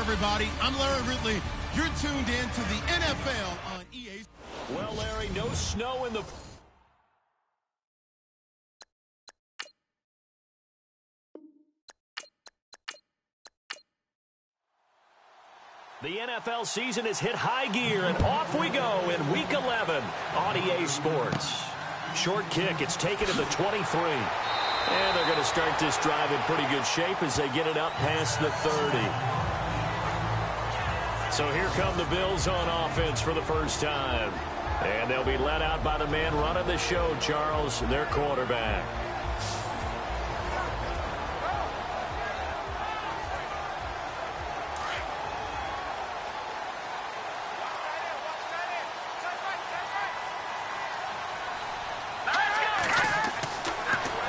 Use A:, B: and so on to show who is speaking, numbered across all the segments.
A: everybody. I'm Larry Ridley. You're tuned in to the NFL on EA.
B: Well, Larry, no snow in the... The NFL season has hit high gear, and off we go in Week 11 on EA Sports. Short kick, it's taken to the 23. And they're going to start this drive in pretty good shape as they get it up past the 30. So here come the Bills on offense for the first time. And they'll be led out by the man running the show, Charles, their quarterback.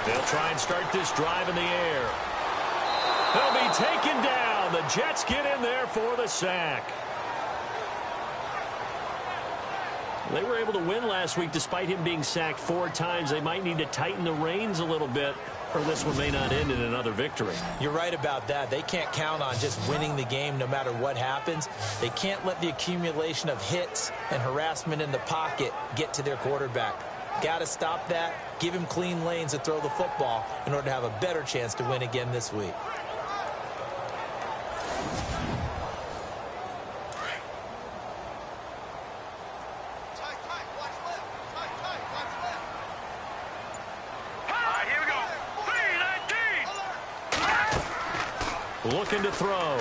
B: They'll try and start this drive in the air. He'll be taken down. The Jets get in there for the sack. They were able to win last week despite him being sacked 4 times. They might need to tighten the reins a little bit, or this one may not end in another victory.
C: You're right about that. They can't count on just winning the game no matter what happens. They can't let the accumulation of hits and harassment in the pocket get to their quarterback. Got to stop that, give him clean lanes to throw the football in order to have a better chance to win again this week.
B: Looking to throw.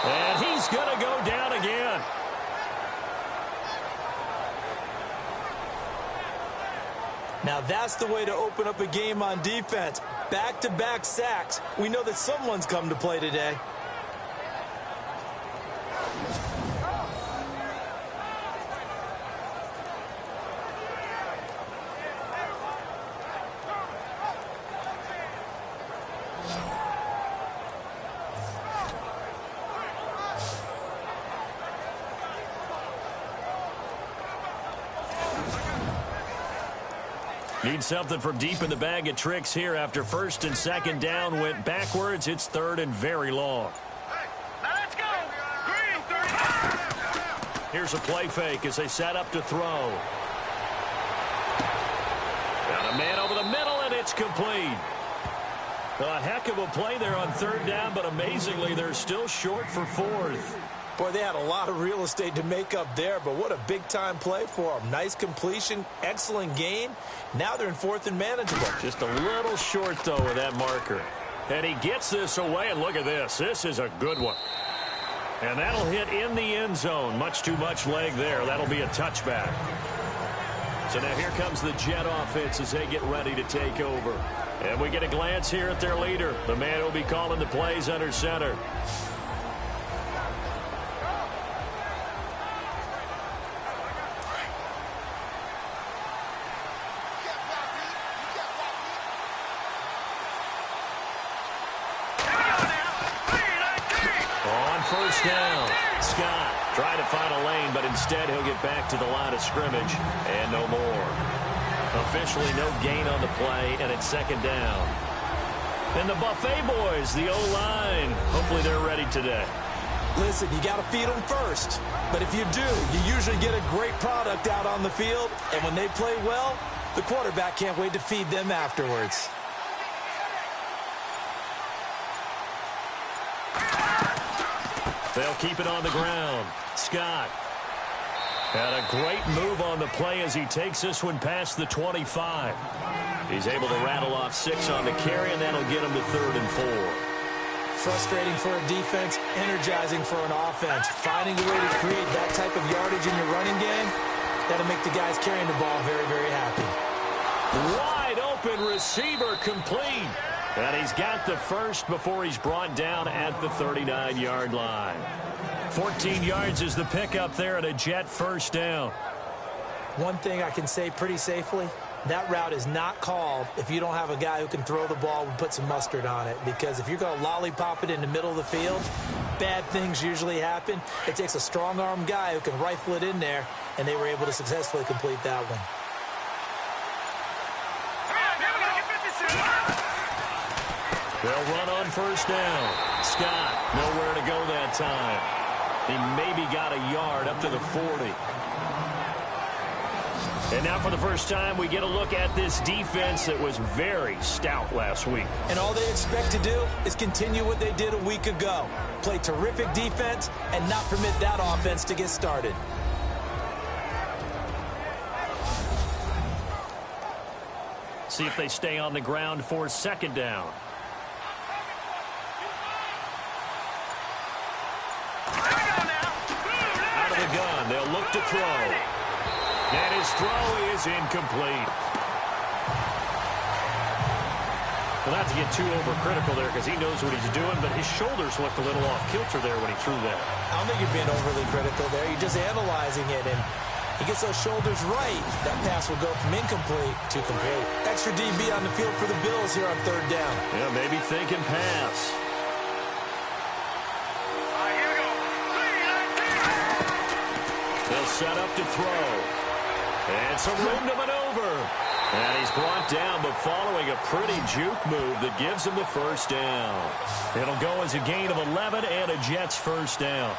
B: And he's going to go down again.
C: Now that's the way to open up a game on defense. Back-to-back sacks. We know that someone's come to play today.
B: Need something from deep in the bag of tricks here after first and second down went backwards. It's third and very long.
D: Now let's go. Green, 35.
B: Here's a play fake as they set up to throw. Got a man over the middle, and it's complete. A heck of a play there on third down, but amazingly, they're still short for fourth.
C: Boy, they had a lot of real estate to make up there, but what a big-time play for them. Nice completion, excellent gain. Now they're in fourth and manageable.
B: Just a little short, though, with that marker. And he gets this away, and look at this. This is a good one. And that'll hit in the end zone. Much too much leg there. That'll be a touchback. So now here comes the Jet offense as they get ready to take over. And we get a glance here at their leader, the man who'll be calling the plays under center. First down. Scott trying to find a lane, but instead he'll get back to the line of scrimmage and no more. Officially no gain on the play, and it's second down. And the Buffet boys, the O-line, hopefully they're ready today.
C: Listen, you got to feed them first. But if you do, you usually get a great product out on the field. And when they play well, the quarterback can't wait to feed them afterwards.
B: They'll keep it on the ground. Scott had a great move on the play as he takes this one past the 25. He's able to rattle off 6 on the carry, and that'll get him to 3rd and 4.
C: Frustrating for a defense, energizing for an offense. Finding a way to create that type of yardage in your running game, that'll make the guys carrying the ball very, very happy.
B: Wide open receiver complete. And he's got the first before he's brought down at the 39-yard line. 14 yards is the pickup there and a Jet first down.
C: One thing I can say pretty safely, that route is not called if you don't have a guy who can throw the ball and put some mustard on it. Because if you're going to lollipop it in the middle of the field, bad things usually happen. It takes a strong-arm guy who can rifle it in there, and they were able to successfully complete that one.
B: They'll run on first down. Scott, nowhere to go that time. He maybe got a yard up to the 40. And now for the first time, we get a look at this defense that was very stout last week.
C: And all they expect to do is continue what they did a week ago. Play terrific defense and not permit that offense to get started.
B: See if they stay on the ground for second down. Out of the gun, they'll look to throw. And his throw is incomplete. Well, not to get too overcritical there because he knows what he's doing, but his shoulders looked a little off kilter there when he threw that.
C: I don't think you're being overly critical there. You're just analyzing it, and he gets those shoulders right. That pass will go from incomplete to complete. Extra DB on the field for the Bills here on third down.
B: Yeah, maybe thinking pass. They'll set up to throw. And some room to maneuver. And he's brought down, but following a pretty juke move that gives him the first down. It'll go as a gain of 11 and a Jets first down.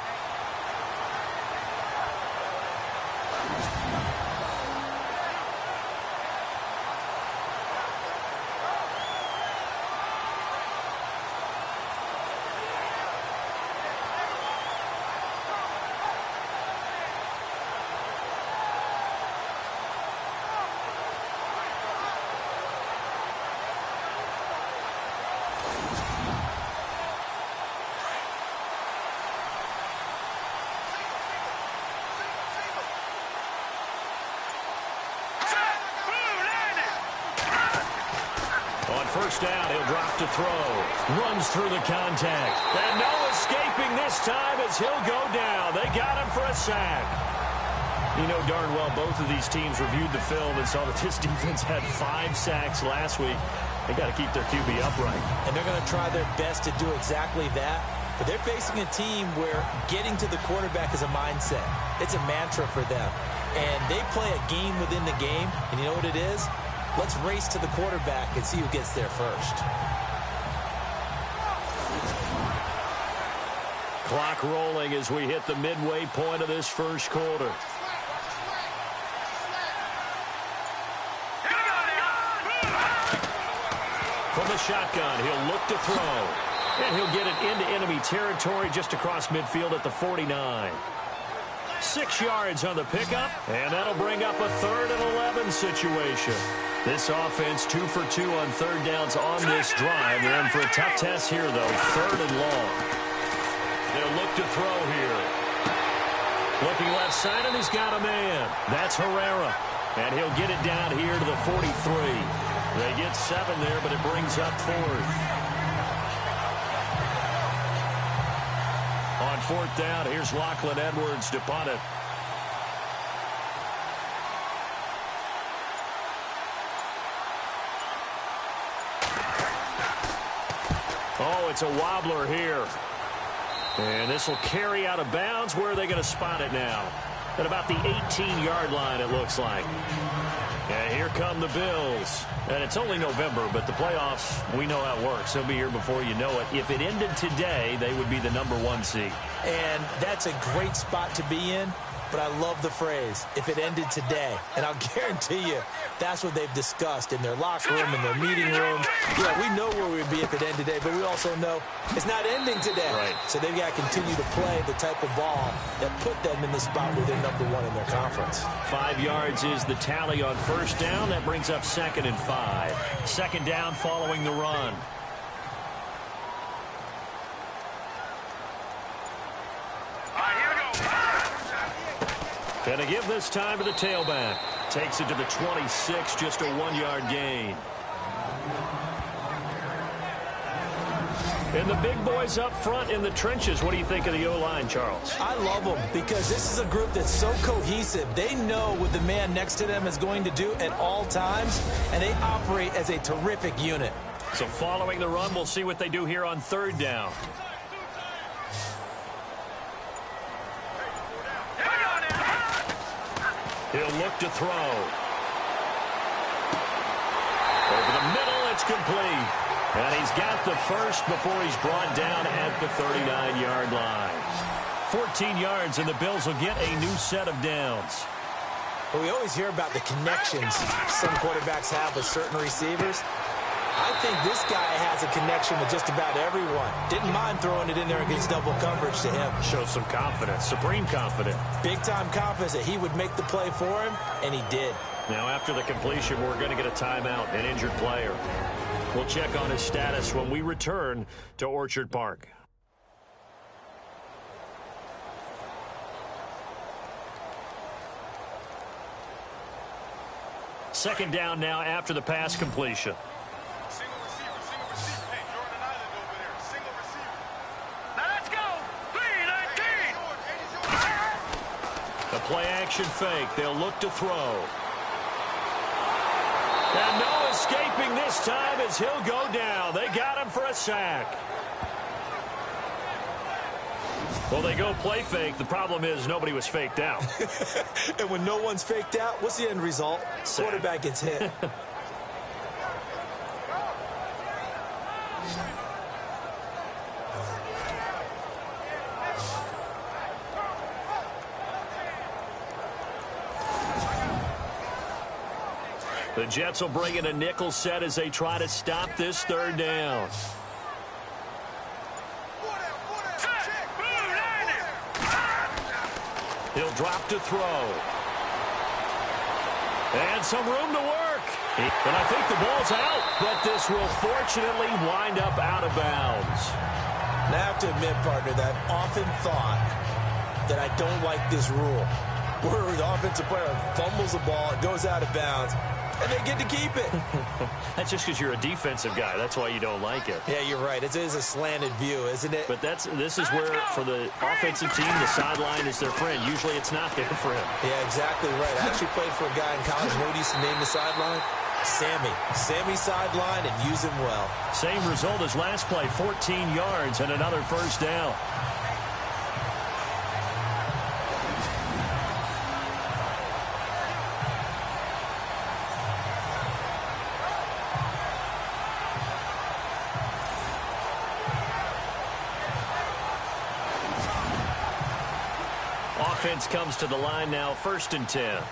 B: First down, he'll drop to throw. Runs through the contact. And no escaping this time as he'll go down. They got him for a sack. You know darn well both of these teams reviewed the film and saw that this defense had 5 sacks last week. They got to keep their QB upright.
C: And they're going to try their best to do exactly that. But they're facing a team where getting to the quarterback is a mindset. It's a mantra for them. And they play a game within the game. And you know what it is? Let's race to the quarterback and see who gets there first.
B: Clock rolling as we hit the midway point of this first quarter. From the shotgun, he'll look to throw. And he'll get it into enemy territory just across midfield at the 49. 6 yards on the pickup, and that'll bring up a 3rd and 11 situation. This offense 2 for 2 on third downs on this drive. They're in for a tough test here, though. 3rd and long. They'll look to throw here. Looking left side, and he's got a man. That's Herrera. And he'll get it down here to the 43. They get 7 there, but it brings up 4th. On 4th down, here's Lachlan Edwards to punt it. Oh, it's a wobbler here. And this will carry out of bounds. Where are they going to spot it now? At about the 18-yard line, it looks like. And here come the Bills. And it's only November, but the playoffs, we know how it works. They'll be here before you know it. If it ended today, they would be the #1 seed.
C: And that's a great spot to be in. But I love the phrase, if it ended today. And I'll guarantee you, that's what they've discussed in their locker room, in their meeting rooms. Yeah, we know where we'd be if it ended today, but we also know it's not ending today.
B: Right.
C: So they've got to continue to play the type of ball that put them in the spot where they're #1 in their conference.
B: 5 yards is the tally on first down. That brings up 2nd and 5. 2nd down following the run. And to give this time to the tailback. Takes it to the 26, just a 1-yard gain. And the big boys up front in the trenches. What do you think of the O-line, Charles?
C: I love them because this is a group that's so cohesive. They know what the man next to them is going to do at all times, and they operate as a terrific unit.
B: So following the run, we'll see what they do here on 3rd down. He'll look to throw. Over the middle, it's complete. And he's got the first before he's brought down at the 39-yard line. 14 yards, and the Bills will get a new set of downs.
C: Well, we always hear about the connections some quarterbacks have with certain receivers. I think this guy has a connection with just about everyone. Didn't mind throwing it in there against double coverage to him.
B: Shows some confidence, supreme confidence.
C: Big-time confidence that he would make the play for him, and he did.
B: Now, after the completion, we're going to get a timeout, an injured player. We'll check on his status when we return to Orchard Park. Second down now after the pass completion.
D: Single receiver. Hey, Jordan Island over there. Single receiver. Now let's go. 3-19.
B: The play-action fake. They'll look to throw. And no escaping this time as he'll go down. They got him for a sack. Well, they go play fake. The problem is nobody was faked out.
C: And when no one's faked out, what's the end result?
B: Sack.
C: Quarterback gets hit.
B: The Jets will bring in a nickel set as they try to stop this third down. He'll drop to throw. And some room to work. And I think the ball's out, but this will fortunately wind up out of bounds.
C: Now, I have to admit, partner, that I've often thought that I don't like this rule, where the offensive player fumbles the ball, it goes out of bounds, and they get to keep it.
B: That's just because you're a defensive guy. That's why you don't like it.
C: Yeah, you're right. It is a slanted view, isn't it?
B: But this is where, for the offensive team, the sideline is their friend. Usually it's not there for him.
C: Yeah, exactly right. I actually played for a guy in college. You know what he used to name the sideline? Sammy. Sammy sideline, and use him well.
B: Same result as last play, 14 yards and another first down. Offense comes to the line now, 1st and 10.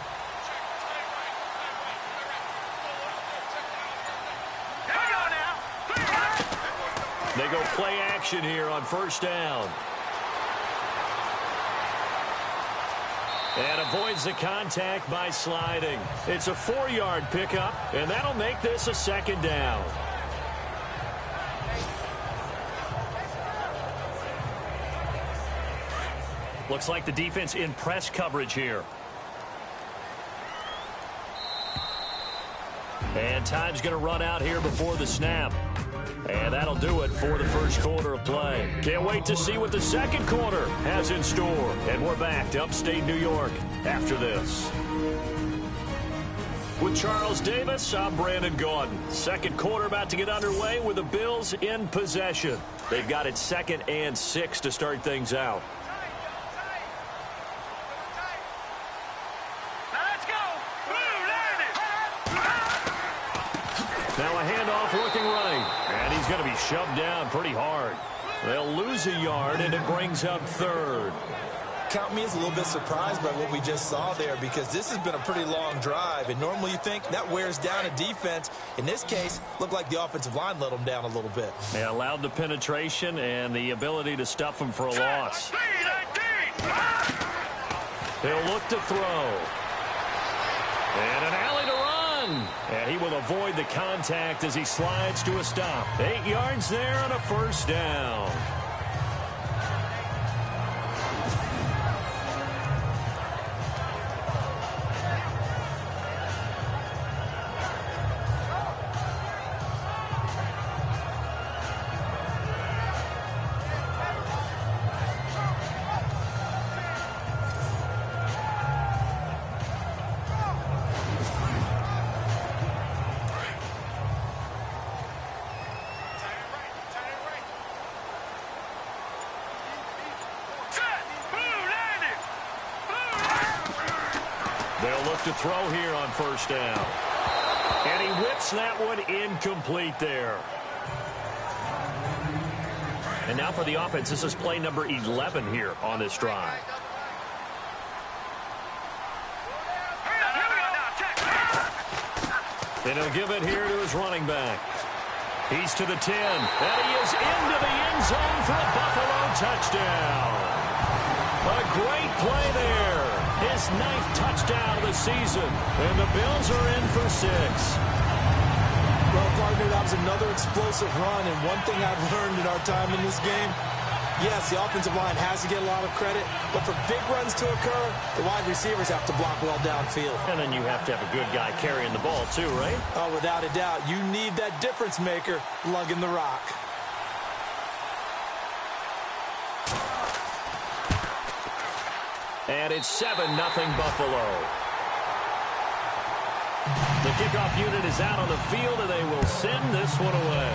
B: They go play action here on 1st down. And avoids the contact by sliding. It's a 4-yard pickup, and that'll make this a 2nd down. Looks like the defense in press coverage here. And time's going to run out here before the snap. And that'll do it for the first quarter of play. Can't wait to see what the second quarter has in store. And we're back to upstate New York after this. With Charles Davis, I'm Brandon Gaudin. Second quarter about to get underway with the Bills in possession. They've got it 2nd and 6 to start things out. Now a handoff looking right. And he's going to be shoved down pretty hard. They'll lose a yard, and it brings up 3rd.
C: Count me as a little bit surprised by what we just saw there, because this has been a pretty long drive, and normally you think that wears down a defense. In this case, looked like the offensive line let them down a little bit.
B: They allowed the penetration and the ability to stuff them for a loss. They'll look to throw. And an alley to run. And he will avoid the contact as he slides to a stop. 8 yards there on a 1st down. They'll look to throw here on 1st down. And he whips that one incomplete there. And now for the offense, this is play number 11 here on this drive. And he'll give it here to his running back. He's to the 10, and he is into the end zone for a Buffalo touchdown. A great play there. His 9th touchdown of the season, and the Bills are in for 6.
C: Well, partner, that was another explosive run, and one thing I've learned in our time in this game, yes, the offensive line has to get a lot of credit, but for big runs to occur, the wide receivers have to block well downfield.
B: And then you have to have a good guy carrying the ball too, right?
C: Oh, without a doubt. You need that difference maker lugging the rock.
B: And it's 7-0 Buffalo. The kickoff unit is out on the field, and they will send this one away.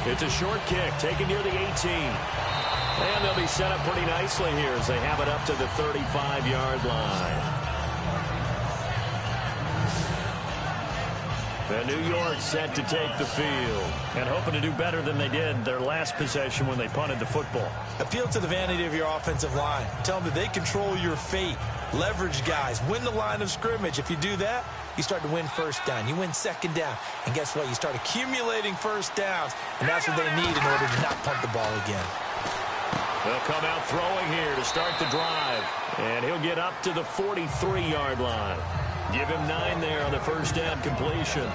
B: It's a short kick, taken near the 18. And they'll be set up pretty nicely here as they have it up to the 35-yard line. And New York set to take the field and hoping to do better than they did their last possession when they punted the football.
C: Appeal to the vanity of your offensive line. Tell them that they control your fate. Leverage guys. Win the line of scrimmage. If you do that, you start to win first down. You win second down. And guess what? You start accumulating first downs. And that's what they need in order to not punt the ball again.
B: They'll come out throwing here to start the drive. And he'll get up to the 43-yard line. Give him 9 there on the first down completion.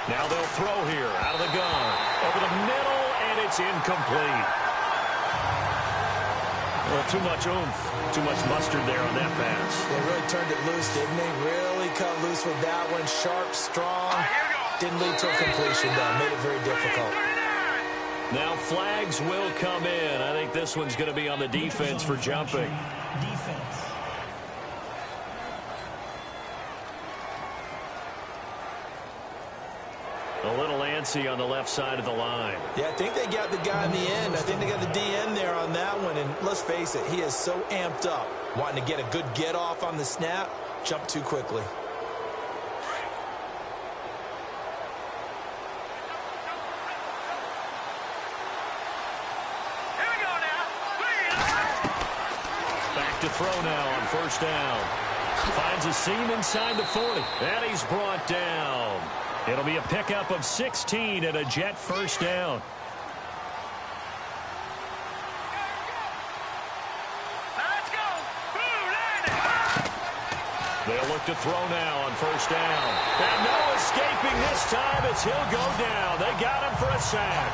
B: Now they'll throw here out of the gun. Over the middle, and it's incomplete. Well, too much oomph. Too much mustard there on that pass.
C: They really turned it loose, didn't they? Really cut loose with that one. Sharp, strong. Didn't lead to a completion, though. Made it very difficult.
B: Now flags will come in. I think this one's going to be on the defense for jumping. A little antsy on the left side of the line.
C: Yeah, I think they got the guy in the end. I think they got the DN there on that one. And let's face it, he is so amped up. Wanting to get a good get off on the snap, jump too quickly.
B: Back to throw now on first down. Finds a seam inside the 40. And he's brought down. It'll be a pickup of 16 and a Jet first down.
D: Let's go.
B: They'll look to throw now on first down. And no escaping this time as he'll go down. They got him for a sack.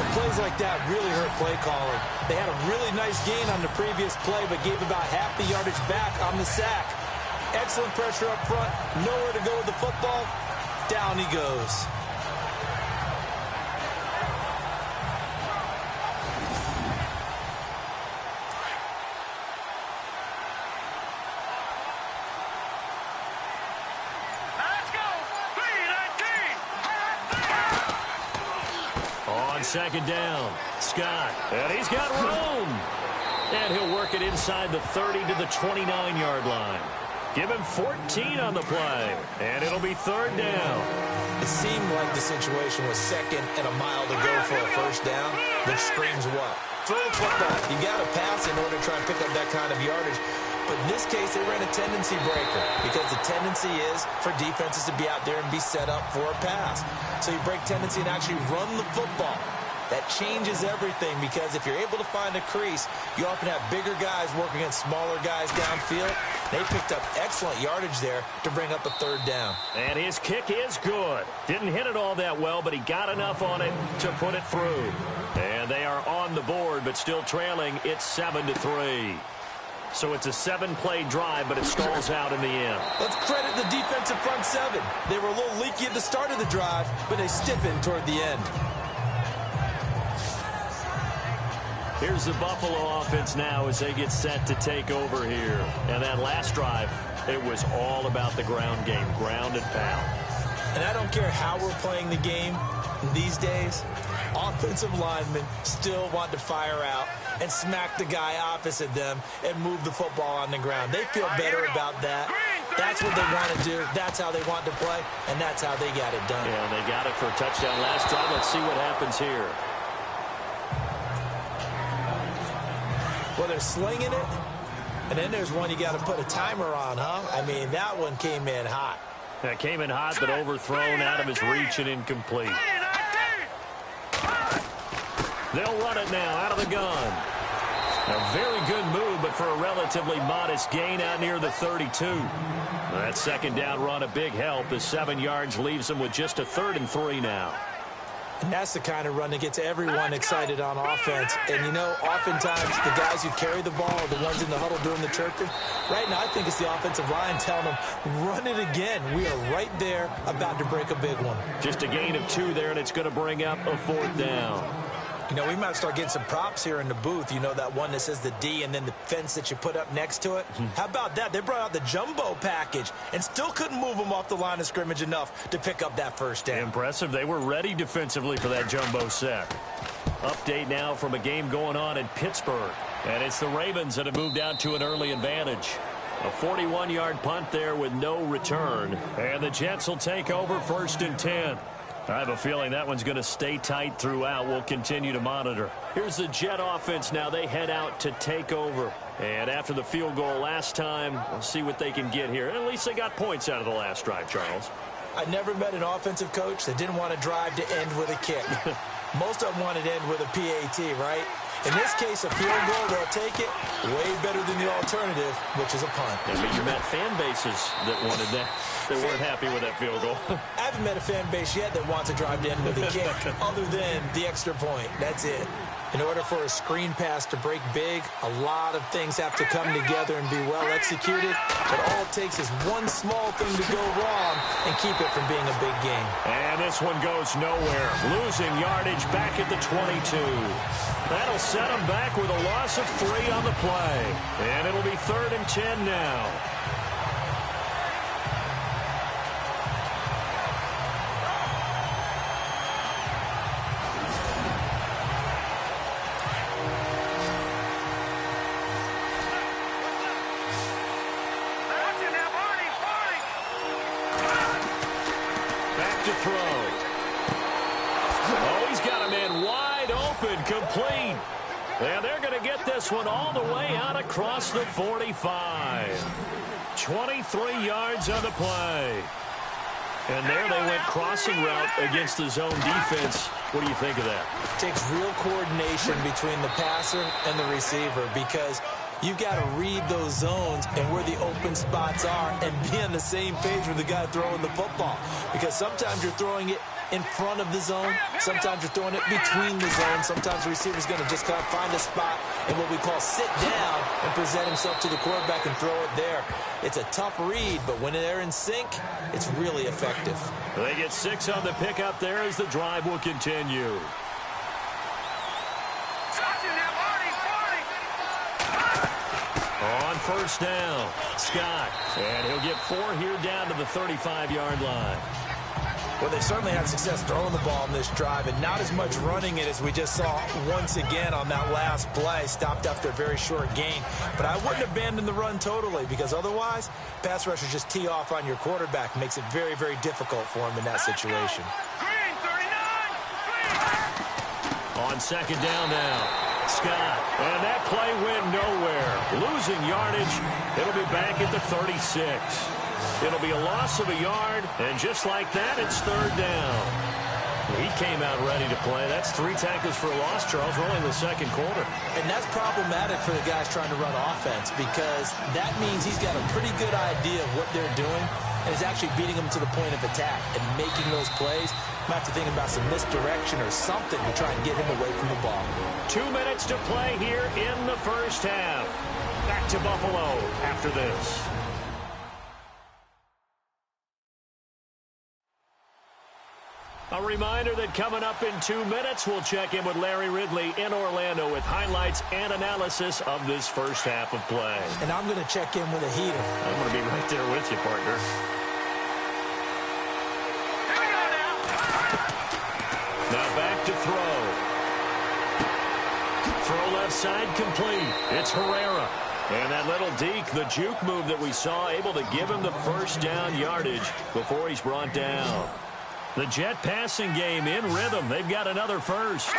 C: And plays like that really hurt play calling. They had a really nice gain on the previous play, but gave about half the yardage back on the sack. Excellent pressure up front. Nowhere to go with the football. Down he goes.
D: Let's go. 3-19.
B: On second down, Scott. And he's got room. And he'll work it inside the 30 to the 29-yard line. Give him 14 on the play, and it'll be third down.
C: It seemed like the situation was second and a mile to go for a first down, which screams what? Throw the football. You got to pass in order to try and pick up that kind of yardage. But in this case, they ran a tendency breaker because the tendency is for defenses to be out there and be set up for a pass. So you break tendency and actually run the football. That changes everything because if you're able to find a crease, you often have bigger guys working against smaller guys downfield. They picked up excellent yardage there to bring up a third down.
B: And his kick is good. Didn't hit it all that well, but he got enough on it to put it through. And they are on the board, but still trailing. It's 7-3. So it's a 7-play drive, but it stalls out in the end.
C: Let's credit the defensive front seven. They were a little leaky at the start of the drive, but they stiffened toward the end.
B: Here's the Buffalo offense now as they get set to take over here. And that last drive, it was all about the ground game, ground and pound.
C: And I don't care how we're playing the game these days, offensive linemen still want to fire out and smack the guy opposite them and move the football on the ground. They feel better about that. That's what they want to do. That's how they want to play, and that's how they got it done.
B: Yeah, they got it for a touchdown last drive. Let's see what happens here.
C: Well, they're slinging it, and then there's one you got to put a timer on, huh? I mean, that one came in hot.
B: That came in hot, but overthrown out of his reach and incomplete. They'll run it now out of the gun. A very good move, but for a relatively modest gain out near the 32. That second down run a big help as 7 yards leaves them with just a 3rd and 3 now.
C: And that's the kind of run that gets everyone excited on offense. And, you know, oftentimes the guys who carry the ball are the ones in the huddle doing the chirping. Right now, I think it's the offensive line telling them, run it again. We are right there about to break a big one.
B: Just a gain of 2 there, and it's going to bring up a 4th down.
C: You know, we might start getting some props here in the booth. You know, that one that says the D and then the fence that you put up next to it. How about that? They brought out the jumbo package and still couldn't move them off the line of scrimmage enough to pick up that first down.
B: Impressive. They were ready defensively for that jumbo set. Update now from a game going on in Pittsburgh. And it's the Ravens that have moved out to an early advantage. A 41-yard punt there with no return. And the Jets will take over 1st and 10. I have a feeling that one's going to stay tight throughout. We'll continue to monitor. Here's the Jet offense now. They head out to take over. And after the field goal last time, we'll see what they can get here. At least they got points out of the last drive, Charles.
C: I never met an offensive coach that didn't want to drive to end with a kick. Most of them wanted to end with a PAT, right? In this case, a field goal, they'll take it way better than the alternative, which is a punt.
B: Yeah, but you met fan bases that wanted that. They weren't happy with that field goal.
C: I haven't met a fan base yet that wants to drive to end with a kick other than the extra point. That's it. In order for a screen pass to break big, a lot of things have to come together and be well executed. But all it takes is one small thing to go wrong and keep it from being a big game.
B: And this one goes nowhere. Losing yardage back at the 22. That'll set them back with a loss of 3 on the play. And it'll be 3rd and 10 now. To throw. Oh, he's got a man wide open, complete. And they're going to get this one all the way out across the 45. 23 yards on the play. And there they went crossing route against the zone defense. What do you think of that?
C: It takes real coordination between the passer and the receiver because you've got to read those zones and where the open spots are and be on the same page with the guy throwing the football. Because sometimes you're throwing it in front of the zone. Sometimes you're throwing it between the zones. Sometimes the receiver's going to just kind of find a spot and what we call sit down and present himself to the quarterback and throw it there. It's a tough read, but when they're in sync, it's really effective.
B: They get 6 on the pickup there as the drive will continue. On 1st down, Scott. And he'll get 4 here down to the 35-yard line.
C: Well, they certainly had success throwing the ball in this drive and not as much running it as we just saw once again on that last play. Stopped after a very short gain. But I wouldn't abandon the run totally because otherwise, pass rushers just tee off on your quarterback. Makes it very, very difficult for him in that situation.
B: On 2nd down now, Scott. And that play went nowhere. Losing yardage. It'll be back at the 36. It'll be a loss of a yard, and just like that, it's 3rd down. He came out ready to play. That's 3 tackles for a loss, Charles. We're only in the 2nd quarter.
C: And that's problematic for the guys trying to run offense because that means he's got a pretty good idea of what they're doing and is actually beating them to the point of attack and making those plays. Might have to think about some misdirection or something to try and get him away from the ball.
B: 2 minutes to play here in the first half. Back to Buffalo after this. A reminder that coming up in 2 minutes, we'll check in with Larry Ridley in Orlando with highlights and analysis of this first half of play.
C: And I'm going to check in with a heater.
B: I'm going to be right there with you, partner. Now back to throw. Throw left side complete. It's Herrera. And that little deke, the juke move that we saw, able to give him the first down yardage before he's brought down. The Jet passing game in rhythm. They've got another first.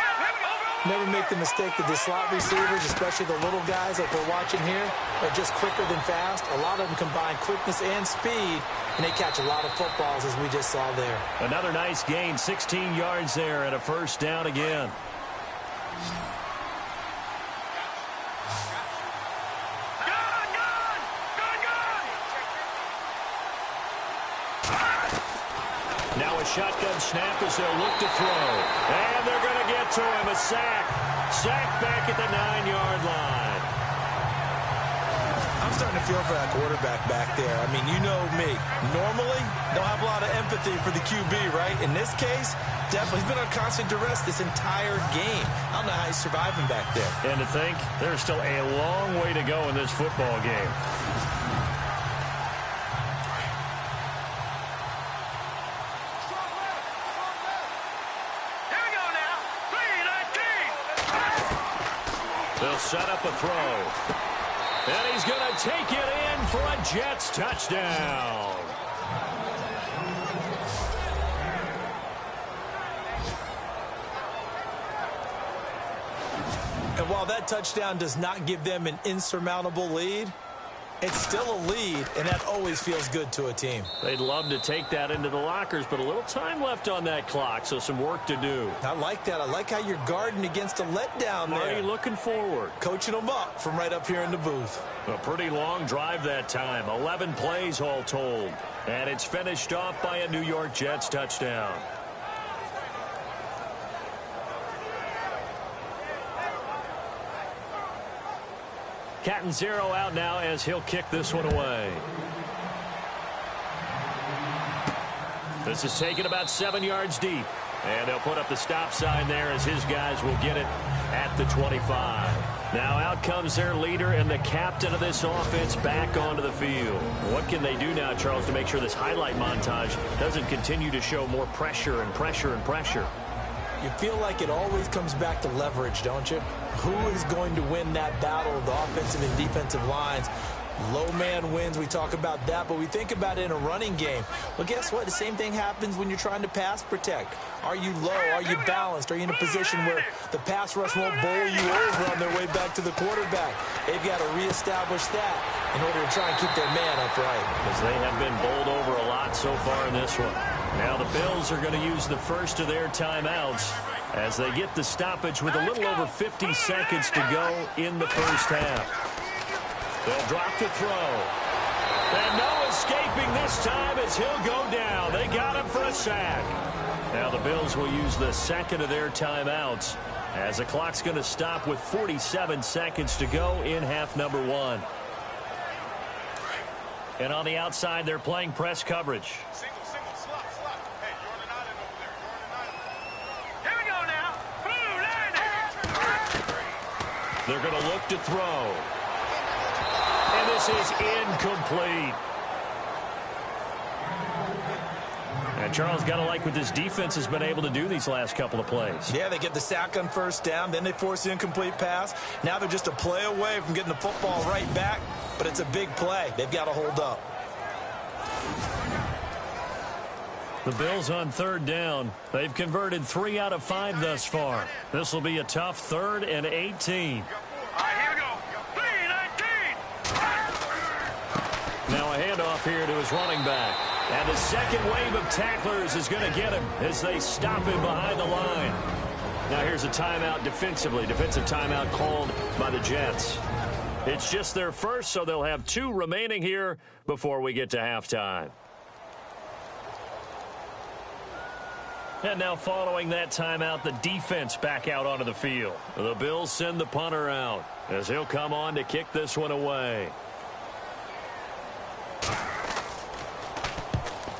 C: Never make the mistake that the slot receivers, especially the little guys like we're watching here, are just quicker than fast. A lot of them combine quickness and speed, and they catch a lot of footballs, as we just saw there.
B: Another nice gain, 16 yards there, and a first down again. Now a shotgun snap as they'll look to throw. And they're going to get to him. A sack. Sack back at the 9-yard line.
C: I'm starting to feel for that quarterback back there. I mean, you know me. Normally, don't have a lot of empathy for the QB, right? In this case, definitely he's been on constant duress this entire game. I don't know how he's surviving back there.
B: And to think, there's still a long way to go in this football game. They'll set up a throw. And he's going to take it in for a Jets touchdown.
C: And while that touchdown does not give them an insurmountable lead, it's still a lead, and that always feels good to a team.
B: They'd love to take that into the lockers, but a little time left on that clock, so some work to do.
C: I like that. I like how you're guarding against a letdown there.
B: Marty looking forward.
C: Coaching them up from right up here in the booth.
B: A pretty long drive that time. 11 plays all told. And it's finished off by a New York Jets touchdown. Cat and zero out now as he'll kick this one away. This is taken about 7 yards deep. And they'll put up the stop sign there as his guys will get it at the 25. Now out comes their leader and the captain of this offense back onto the field. What can they do now, Charles, to make sure this highlight montage doesn't continue to show more pressure and pressure and pressure?
C: You feel like it always comes back to leverage, don't you? Who is going to win that battle of the offensive and defensive lines? Low man wins. We talk about that, but we think about it in a running game. Well, guess what? The same thing happens when you're trying to pass protect. Are you low? Are you balanced? Are you in a position where the pass rush won't bowl you over on their way back to the quarterback? They've got to reestablish that in order to try and keep their man upright.
B: Because they have been bowled over a lot so far in this one. Now the Bills are going to use the first of their timeouts as they get the stoppage with a little over 50 seconds to go in the first half. They'll drop to throw. And no escaping this time as he'll go down. They got him for a sack. Now the Bills will use the second of their timeouts as the clock's going to stop with 47 seconds to go in half number one. And on the outside, they're playing press coverage.
D: Single, slot. Hey, you're on an island over there. You're on an island. Here we go now. Boom,
B: They're going to look to throw. And this is incomplete. And Charles, got to like what this defense has been able to do these last couple of plays.
C: Yeah, they get the sack on first down, then they force the incomplete pass. Now they're just a play away from getting the football right back, but it's a big play. They've got to hold up.
B: The Bills on third down. They've converted 3 out of 5 thus far. This will be a tough 3rd and 18.
D: All right, here we go. 3-19.
B: Now a handoff here to his running back. And the second wave of tacklers is going to get him as they stop him behind the line. Now here's a timeout defensively. Defensive timeout called by the Jets. It's just their first, so they'll have 2 remaining here before we get to halftime. And now following that timeout, the defense back out onto the field. The Bills send the punter out as he'll come on to kick this one away.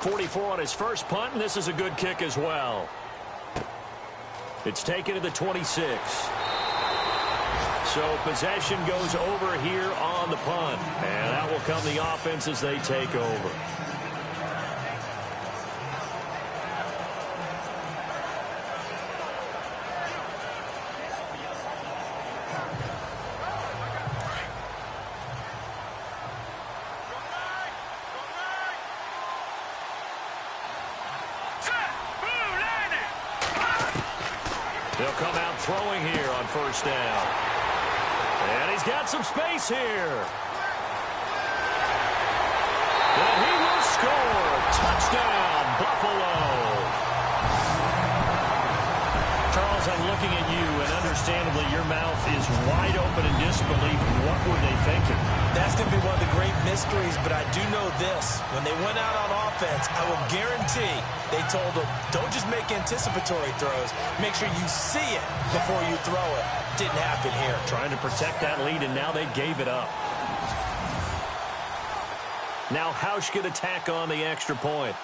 B: 44 on his first punt, and this is a good kick as well. It's taken to the 26. So possession goes over here on the punt, and that will come the offense as they take over. They'll come out throwing here on first down. And he's got some space here. And he will score. Touchdown, Buffalo. Charles, I'm looking at you, and understandably, your mouth is wide open in disbelief. What were they thinking?
C: That's going to be one of the great mysteries, but I do know this. When they went out on offense, I will guarantee they told them, don't just make anticipatory throws. Make sure you see it before you throw it. Didn't happen here.
B: Trying to protect that lead, and now they gave it up. Now Hausch could attack on the extra point.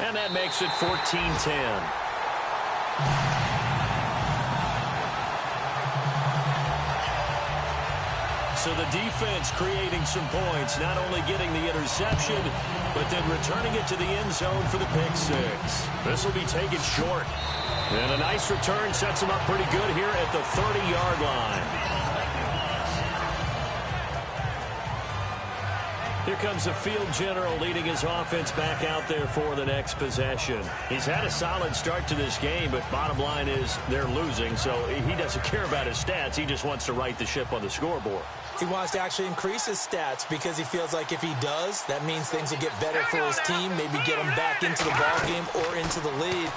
B: And that makes it 14-10. So the defense creating some points, not only getting the interception, but then returning it to the end zone for the pick six. This will be taken short. And a nice return sets them up pretty good here at the 30-yard line. Here comes the field general leading his offense back out there for the next possession. He's had a solid start to this game, but bottom line is they're losing, so he doesn't care about his stats. He just wants to right the ship on the scoreboard.
C: He wants to actually increase his stats because he feels like if he does, that means things will get better for his team, maybe get him back into the ball game or into the lead.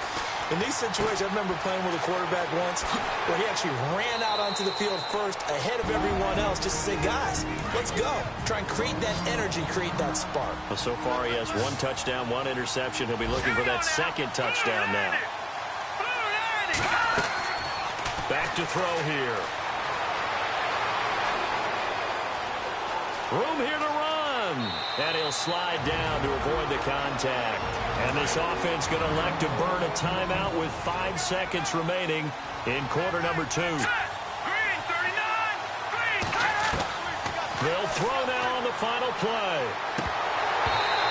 C: In these situations, I remember playing with a quarterback once where he actually ran out onto the field first ahead of everyone else just to say, guys, let's go. Try and create that energy, create that spark.
B: Well, so far he has 1 touchdown, 1 interception. He'll be looking for that second touchdown now. Back to throw here. Room here to run. And he'll slide down to avoid the contact. And this offense going to elect to burn a timeout with 5 seconds remaining in quarter number 2. They'll throw now on the final play.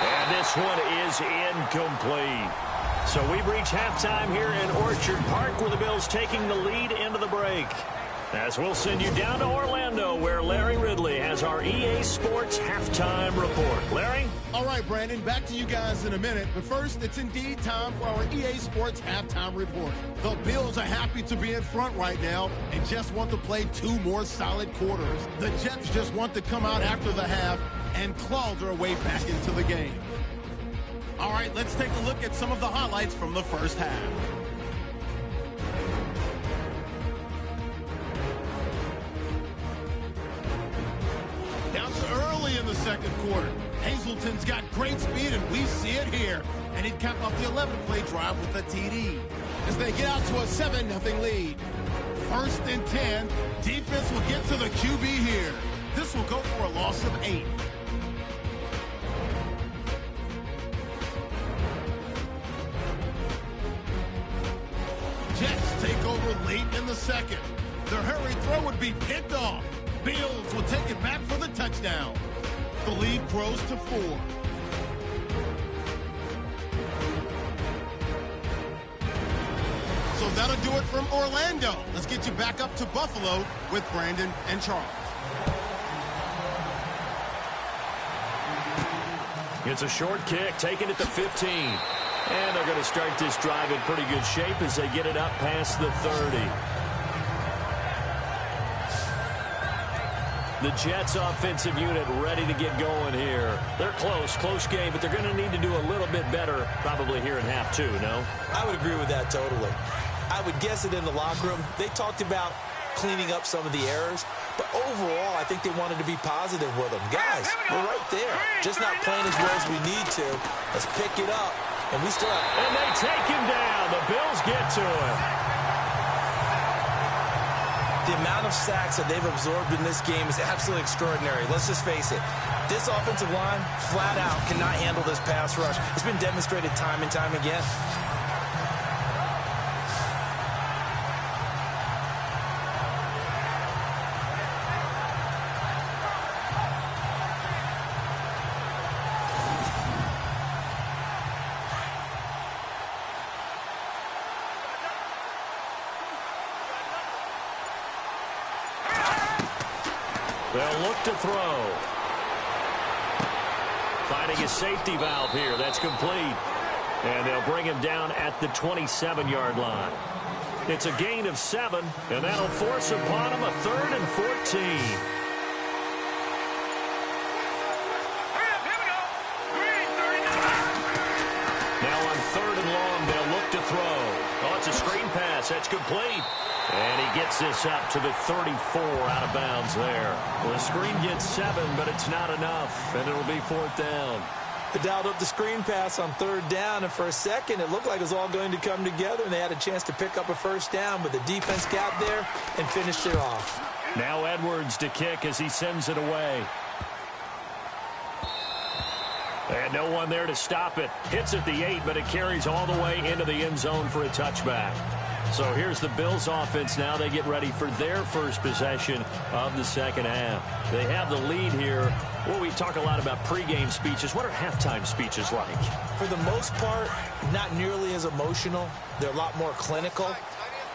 B: And this one is incomplete. So we've reached halftime here in Orchard Park where the Bills taking the lead into the break. As we'll send you down to Orlando where Larry Ridley has our EA Sports halftime report. Larry?
A: All right, Brandon, back to you guys in a minute. But first, it's indeed time for our EA Sports halftime report. The Bills are happy to be in front right now and just want to play 2 more solid quarters. The Jets just want to come out after the half and claw their way back into the game. All right, let's take a look at some of the highlights from the first half. Early in the second quarter, Hazleton's got great speed, and we see it here. And he'd cap up the 11-play drive with a TD. As they get out to a 7-0 lead. 1st and 10, defense will get to the QB here. This will go for a loss of 8. Jets take over late in the second. Their hurry throw would be picked off. Bills will take it back for the touchdown. The lead grows to 4. So that'll do it from Orlando. Let's get you back up to Buffalo with Brandon and Charles.
B: It's a short kick, taking it to 15. And they're going to start this drive in pretty good shape as they get it up past the 30. The Jets offensive unit ready to get going here. They're close game, but they're going to need to do a little bit better probably here in half 2, no?
C: I would agree with that totally. I would guess it in the locker room. They talked about cleaning up some of the errors, but overall I think they wanted to be positive with them. Guys, we're right there. Just not playing as well as we need to. Let's pick it up, and we still have...
B: And they take him down. The Bills get to him.
C: The amount of sacks that they've absorbed in this game is absolutely extraordinary. Let's just face it. This offensive line, flat out, cannot handle this pass rush. It's been demonstrated time and time again.
B: They'll look to throw. Finding a safety valve here. That's complete. And they'll bring him down at the 27-yard line. It's a gain of 7, and that'll force upon him a 3rd and 14. Now on 3rd and long, they'll look to throw. Oh, it's a screen pass. That's complete. And he gets this up to the 34 out of bounds there. Well, the screen gets 7, but it's not enough, and it'll be 4th down.
C: They dialed up the screen pass on 3rd down, and for a second, it looked like it was all going to come together, and they had a chance to pick up a 1st down, but the defense got there and finished it off.
B: Now Edwards to kick as he sends it away. And no one there to stop it. Hits at the 8, but it carries all the way into the end zone for a touchback. So here's the Bills offense now. They get ready for their first possession of the second half. They have the lead here. Well, we talk a lot about pregame speeches. What are halftime speeches like?
C: For the most part, not nearly as emotional. They're a lot more clinical.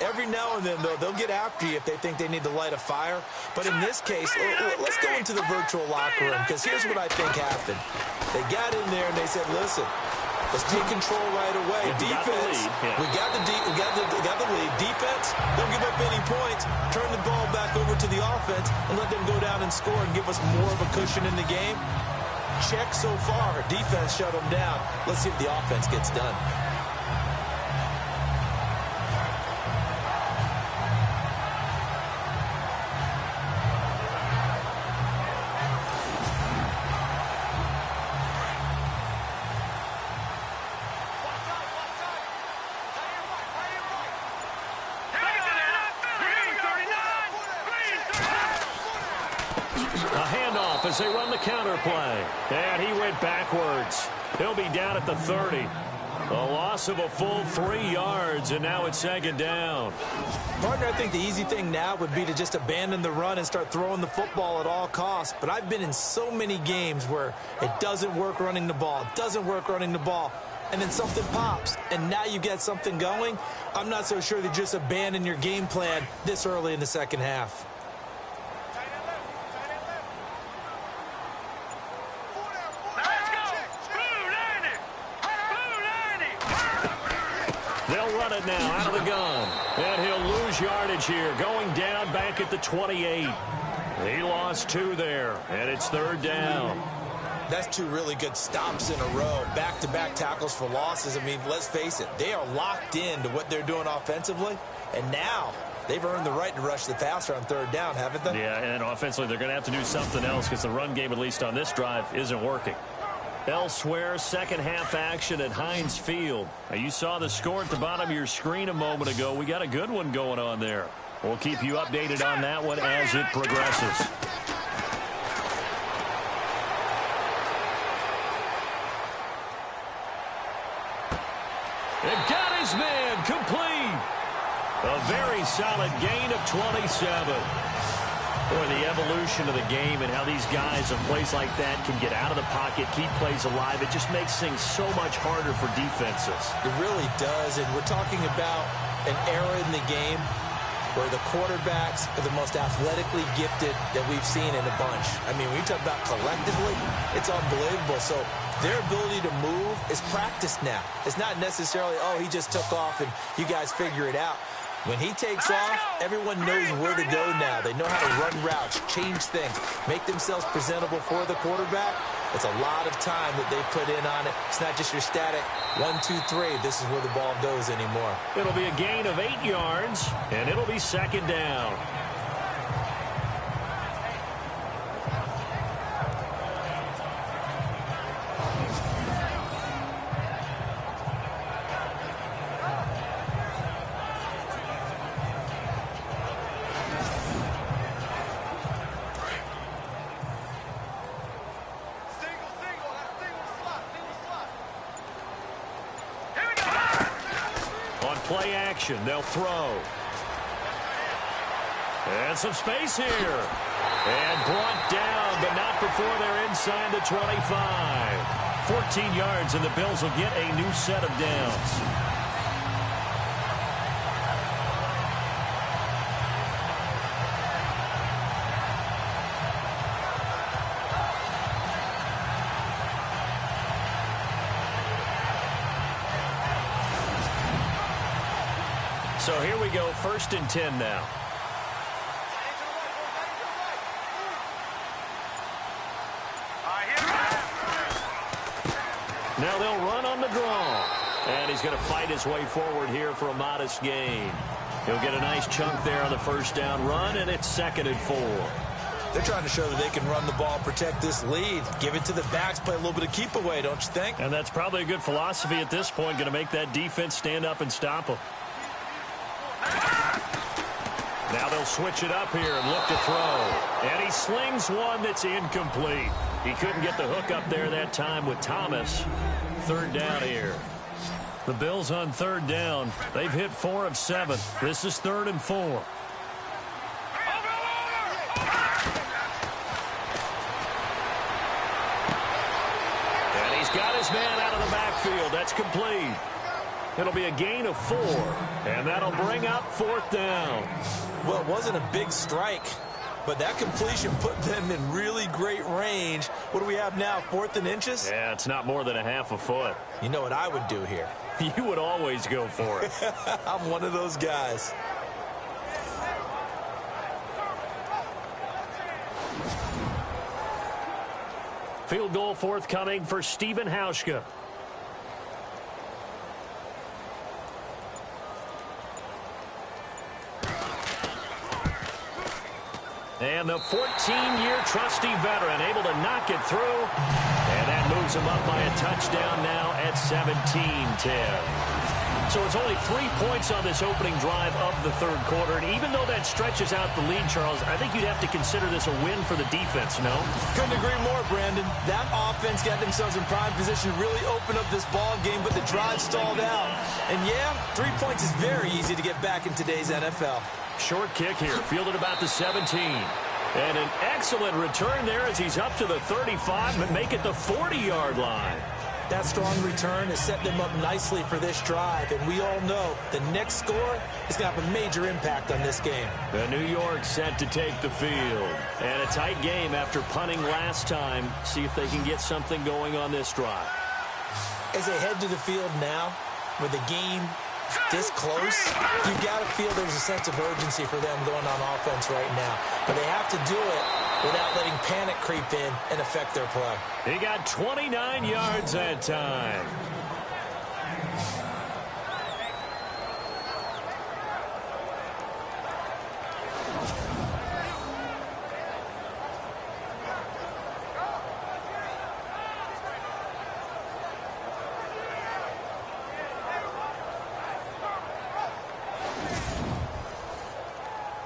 C: Every now and then, though, they'll get after you if they think they need to light a fire. But in this case, let's go into the virtual locker room, because here's what I think happened. They got in there and they said, listen, let's take control right away. Defense, we got the lead. Defense, don't give up any points. Turn the ball back over to the offense and let them go down and score and give us more of a cushion in the game. Check so far. Defense shut them down. Let's see if the offense gets done.
B: As they run the counter play. And he went backwards. He'll be down at the 30. A loss of a full 3 yards, and now it's 2nd down.
C: Partner, I think the easy thing now would be to just abandon the run and start throwing the football at all costs. But I've been in so many games where it doesn't work running the ball, and then something pops, and now you get something going. I'm not so sure that just abandon your game plan this early in the second half.
B: They'll run it now out of the gun. And he'll lose yardage here, going down back at the 28. He lost 2 there, and it's 3rd down.
C: That's 2 really good stops in a row. Back-to-back tackles for losses. I mean, let's face it, they are locked into what they're doing offensively, and now they've earned the right to rush the passer on 3rd down, haven't they?
B: Yeah, and offensively, they're going to have to do something else because the run game, at least on this drive, isn't working. Elsewhere, second half action at Heinz Field. Now, you saw the score at the bottom of your screen a moment ago. We got a good one going on there. We'll keep you updated on that one as it progresses. And got his man complete. A very solid gain of 27. Boy, the evolution of the game and how these guys in plays like that can get out of the pocket, keep plays alive, it just makes things so much harder for defenses.
C: It really does, and we're talking about an era in the game where the quarterbacks are the most athletically gifted that we've seen in a bunch. I mean, when you talk about collectively, it's unbelievable. So their ability to move is practiced now. It's not necessarily, oh, he just took off and you guys figure it out. When he takes off, everyone knows where to go now. They know how to run routes, change things, make themselves presentable for the quarterback. It's a lot of time that they put in on it. It's not just your static 1, 2, 3. This is where the ball goes anymore.
B: It'll be a gain of 8 yards, and it'll be 2nd down. Play action, they'll throw. And some space here. And brought down, but not before they're inside the 25. 14 yards, and the Bills will get a new set of downs. So here we go, 1st and 10 now. Now they'll run on the draw. And he's going to fight his way forward here for a modest gain. He'll get a nice chunk there on the 1st down run, and it's 2nd and 4.
C: They're trying to show that they can run the ball, protect this lead. Give it to the backs, play a little bit of keep away, don't you think?
B: And that's probably a good philosophy at this point, going to make that defense stand up and stop them. Now they'll switch it up here and look to throw. And he slings one that's incomplete. He couldn't get the hook up there that time with Thomas. 3rd down here. The Bills on 3rd down. They've hit 4 of 7. This is 3rd and 4. And he's got his man out of the backfield. That's complete. It'll be a gain of 4. And that'll bring up 4th down.
C: Well, it wasn't a big strike, but that completion put them in really great range. What do we have now, 4th and inches?
B: Yeah, it's not more than a half a foot.
C: You know what I would do here?
B: You would always go for it.
C: I'm one of those guys.
B: Field goal forthcoming for Stephen Hauschka. And the 14-year trusty veteran able to knock it through. And that moves him up by a touchdown now at 17-10. So it's only 3 points on this opening drive of the 3rd quarter. And even though that stretches out the lead, Charles, I think you'd have to consider this a win for the defense, no?
C: Couldn't agree more, Brandon. That offense got themselves in prime position to really open up this ball game, but the drive stalled out. And yeah, 3 points is very easy to get back in today's NFL.
B: Short kick here, fielded about the 17. And an excellent return there as he's up to the 35, but make it the 40-yard line.
C: That strong return has set them up nicely for this drive, and we all know the next score is going to have a major impact on this game.
B: The New York set to take the field. And a tight game after punting last time. See if they can get something going on this drive.
C: As they head to the field now, with the game this close, you've got to feel there's a sense of urgency for them going on offense right now. But they have to do it without letting panic creep in and affect their play.
B: He got 29 yards that time.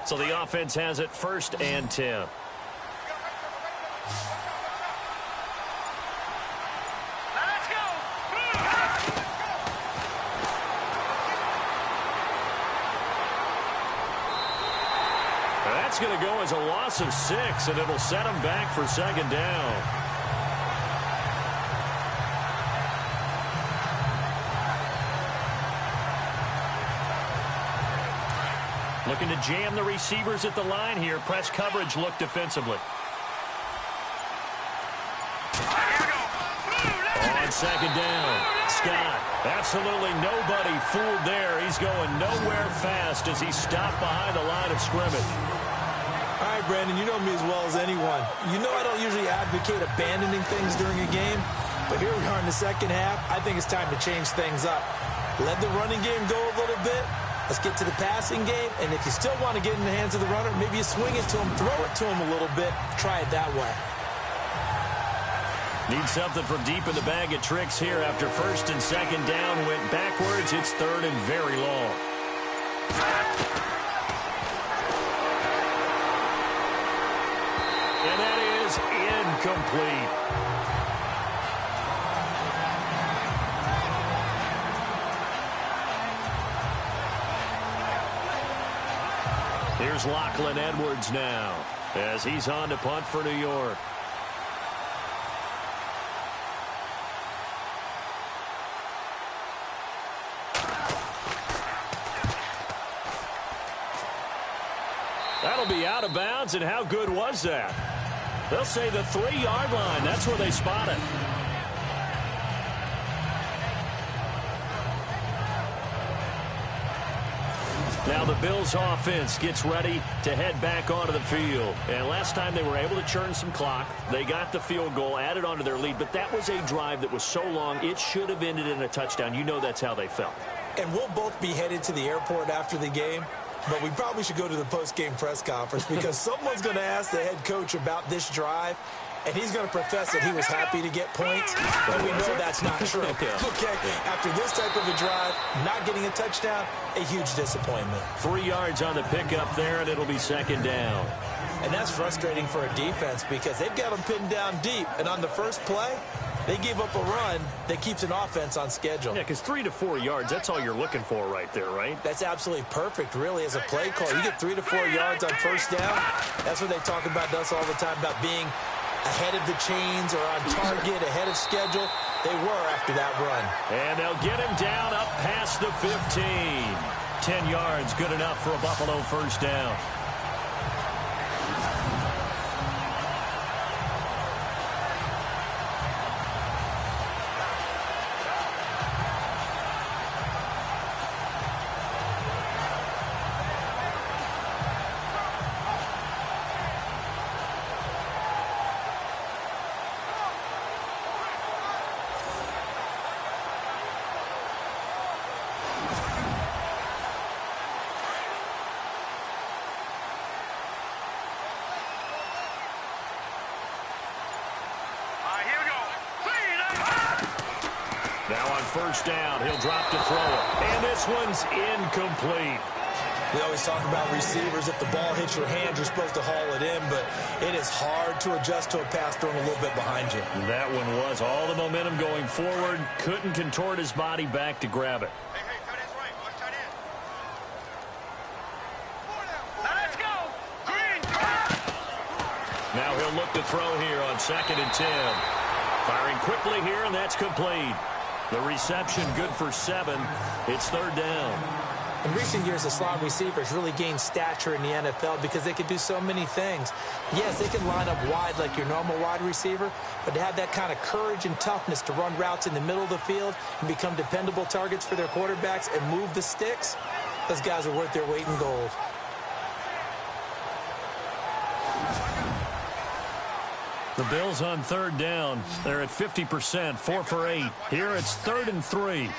B: So the offense has it 1st and 10. That's going to go as a loss of 6, and it'll set him back for 2nd down. Looking to jam the receivers at the line here. Press coverage look defensively. On 2nd down, Scott. Absolutely nobody fooled there. He's going nowhere fast as he stopped behind the line of scrimmage.
C: All right, Brandon, you know me as well as anyone. You know I don't usually advocate abandoning things during a game, but here we are in the 2nd half. I think it's time to change things up. Let the running game go a little bit. Let's get to the passing game, and if you still want to get in the hands of the runner, maybe you swing it to him, throw it to him a little bit, try it that way.
B: Need something from deep in the bag of tricks here after 1st and 2nd down. Went backwards. It's 3rd and very long. And that is incomplete. Here's Lachlan Edwards now as he's on to punt for New York. That'll be out of bounds, and how good was that? They'll say the 3-yard line. That's where they spot it. Now the Bills offense gets ready to head back onto the field. And last time they were able to churn some clock. They got the field goal, added onto their lead. But that was a drive that was so long, it should have ended in a touchdown. You know that's how they felt.
C: And we'll both be headed to the airport after the game. But we probably should go to the post-game press conference because someone's going to ask the head coach about this drive. And he's going to profess that he was happy to get points, but we know that's not true. Okay, after this type of a drive, not getting a touchdown, a huge disappointment.
B: 3 yards on the pickup there, and it'll be second down.
C: And that's frustrating for a defense because they've got them pinned down deep. And on the first play, they gave up a run that keeps an offense on schedule.
B: Yeah, because 3 to 4 yards, that's all you're looking for right there, right?
C: That's absolutely perfect, really, as a play call. You get 3 to 4 yards on first down. That's what they talk about us all the time, about being ahead of the chains or on target, ahead of schedule. They were after that run.
B: And they'll get him down up past the 15. 10 yards, good enough for a Buffalo first down. Now on first down, he'll drop to throw it. And this one's incomplete.
C: We always talk about receivers. If the ball hits your hand, you're supposed to haul it in, but it is hard to adjust to a pass thrown a little bit behind you.
B: That one was all the momentum going forward. Couldn't contort his body back to grab it.
D: Hey, tight end's right. Watch tight end. Let's go. Green.
B: Now he'll look to throw here on 2nd and 10. Firing quickly here, and that's complete. The reception good for 7. It's 3rd down.
C: In recent years, the slot receivers really gained stature in the NFL because they can do so many things. Yes, they can line up wide like your normal wide receiver, but to have that kind of courage and toughness to run routes in the middle of the field and become dependable targets for their quarterbacks and move the sticks, those guys are worth their weight in gold.
B: The Bills on 3rd down. They're at 50%, 4 for 8. Here it's 3rd and 3.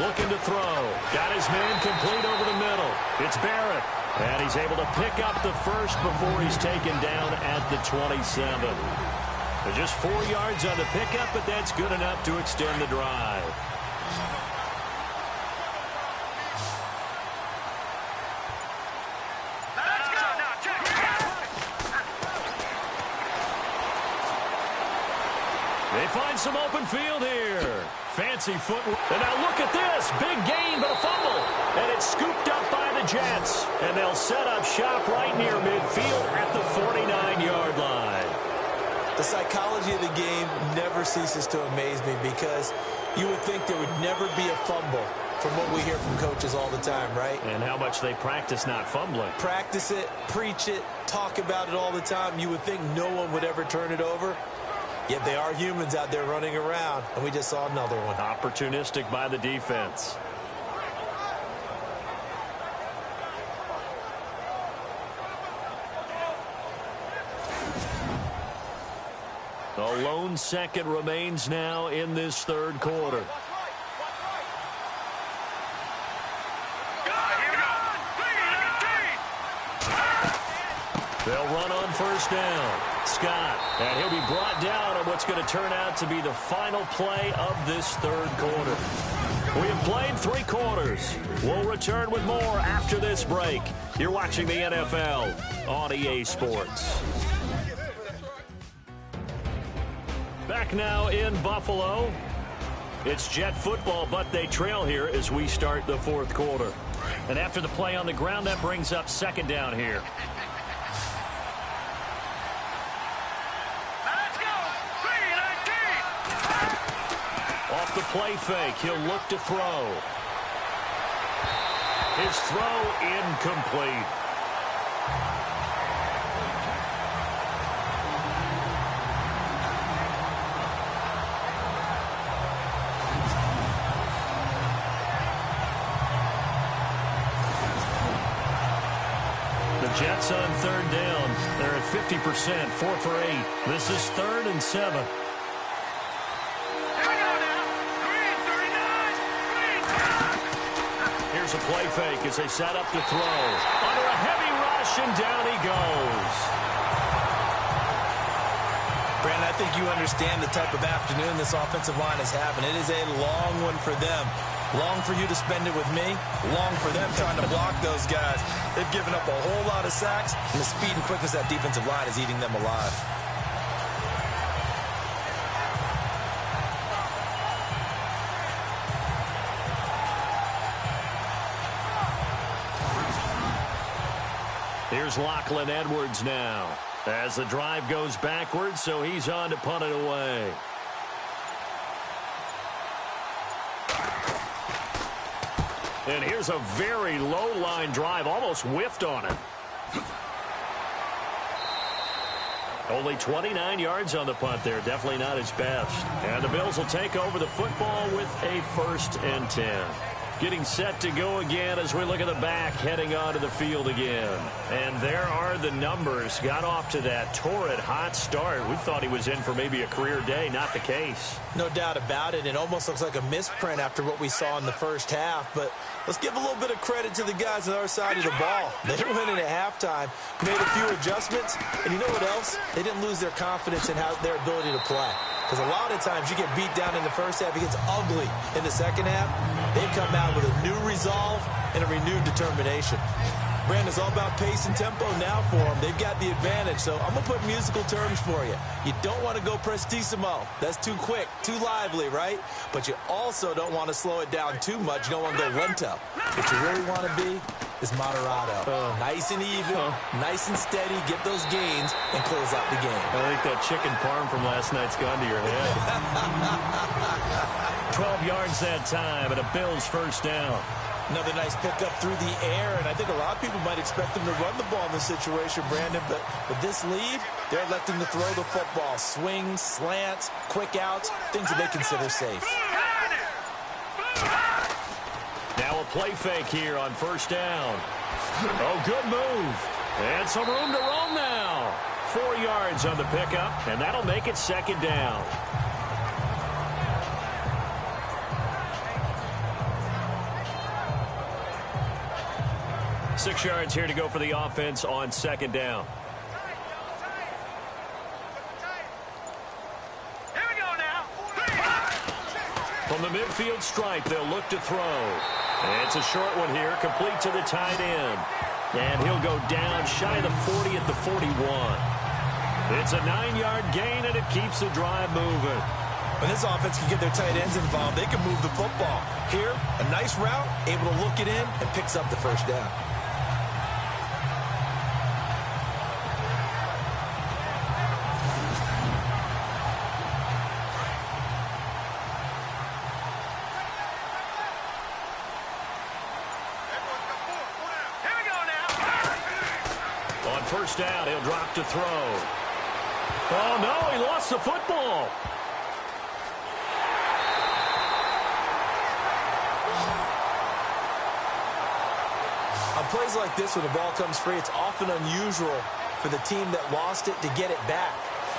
B: Looking to throw. Got his man complete over the middle. It's Barrett. And he's able to pick up the first before he's taken down at the 27. They're just 4 yards on the pickup, but that's good enough to extend the drive. They find some open field here. Fancy footwork. And now look at this. Big gain, but a fumble. And it's scooped up by the Jets. And they'll set up shop right near midfield at the 49-yard line.
C: The psychology of the game never ceases to amaze me because you would think there would never be a fumble from what we hear from coaches all the time, right?
B: And how much they practice not fumbling.
C: Practice it, preach it, talk about it all the time. You would think no one would ever turn it over. Yet they are humans out there running around, and we just saw another one.
B: Opportunistic by the defense. A lone second remains now in this 3rd quarter. They'll run on first down. Scott, and he'll be brought down on what's going to turn out to be the final play of this 3rd quarter. We have played 3 quarters. We'll return with more after this break. You're watching the NFL on EA Sports. Back now in Buffalo. It's Jet football, but they trail here as we start the 4th quarter. And after the play on the ground, that brings up 2nd down here. The play fake. He'll look to throw. His throw incomplete. Jets on third down. They're at 50%, 4 for 8. This is 3rd and 7. Here's a play fake as they set up to throw. Under a heavy rush, and down he goes.
C: Brandon, I think you understand the type of afternoon this offensive line is having. It is a long one for them. Long for you to spend it with me. Long for them trying to block those guys. They've given up a whole lot of sacks, and the speed and quickness of that defensive line is eating them alive.
B: Here's Lachlan Edwards now as the drive goes backwards, so he's on to punt it away. And here's a very low-line drive, almost whiffed on it. Only 29 yards on the punt there, definitely not his best. And the Bills will take over the football with a 1st and 10. Getting set to go again as we look at the back, heading onto the field again. And there are the numbers. Got off to that torrid hot start. We thought he was in for maybe a career day. Not the case.
C: No doubt about it. It almost looks like a misprint after what we saw in the first half. But let's give a little bit of credit to the guys on the other side of the ball. They went in at halftime, made a few adjustments, and you know what else? They didn't lose their confidence in their ability to play. Because a lot of times you get beat down in the first half, it gets ugly in the second half. They come out with a new resolve and a renewed determination. Brandon's all about pace and tempo now for them. They've got the advantage, so I'm going to put musical terms for you. You don't want to go prestissimo. That's too quick, too lively, right? But you also don't want to slow it down too much. You don't want to go lento. What you really want to be is moderato. Nice and even, nice and steady, get those gains, and close out the game.
B: I think that chicken parm from last night's gone to your head. 12 yards that time, and a Bills 1st down.
C: Another nice pickup through the air, and I think a lot of people might expect them to run the ball in this situation, Brandon, but with this lead, they're electing to throw the football. Swings, slants, quick outs, things that they consider safe.
B: Now a play fake here on 1st down. Oh, good move. And some room to roam now. 4 yards on the pickup, and that'll make it 2nd down. Six yards here to go for the offense on 2nd down.
D: Here we go now.
B: From the midfield stripe, they'll look to throw. And it's a short one here, complete to the tight end. And he'll go down shy of the 40 at the 41. It's a 9-yard gain, and it keeps the drive moving.
C: When this offense can get their tight ends involved, they can move the football. Here, a nice route, able to look it in, and picks up the 1st down.
B: On 1st down, he'll drop to throw. Oh, no, he lost the football.
C: On plays like this, when the ball comes free, it's often unusual for the team that lost it to get it back.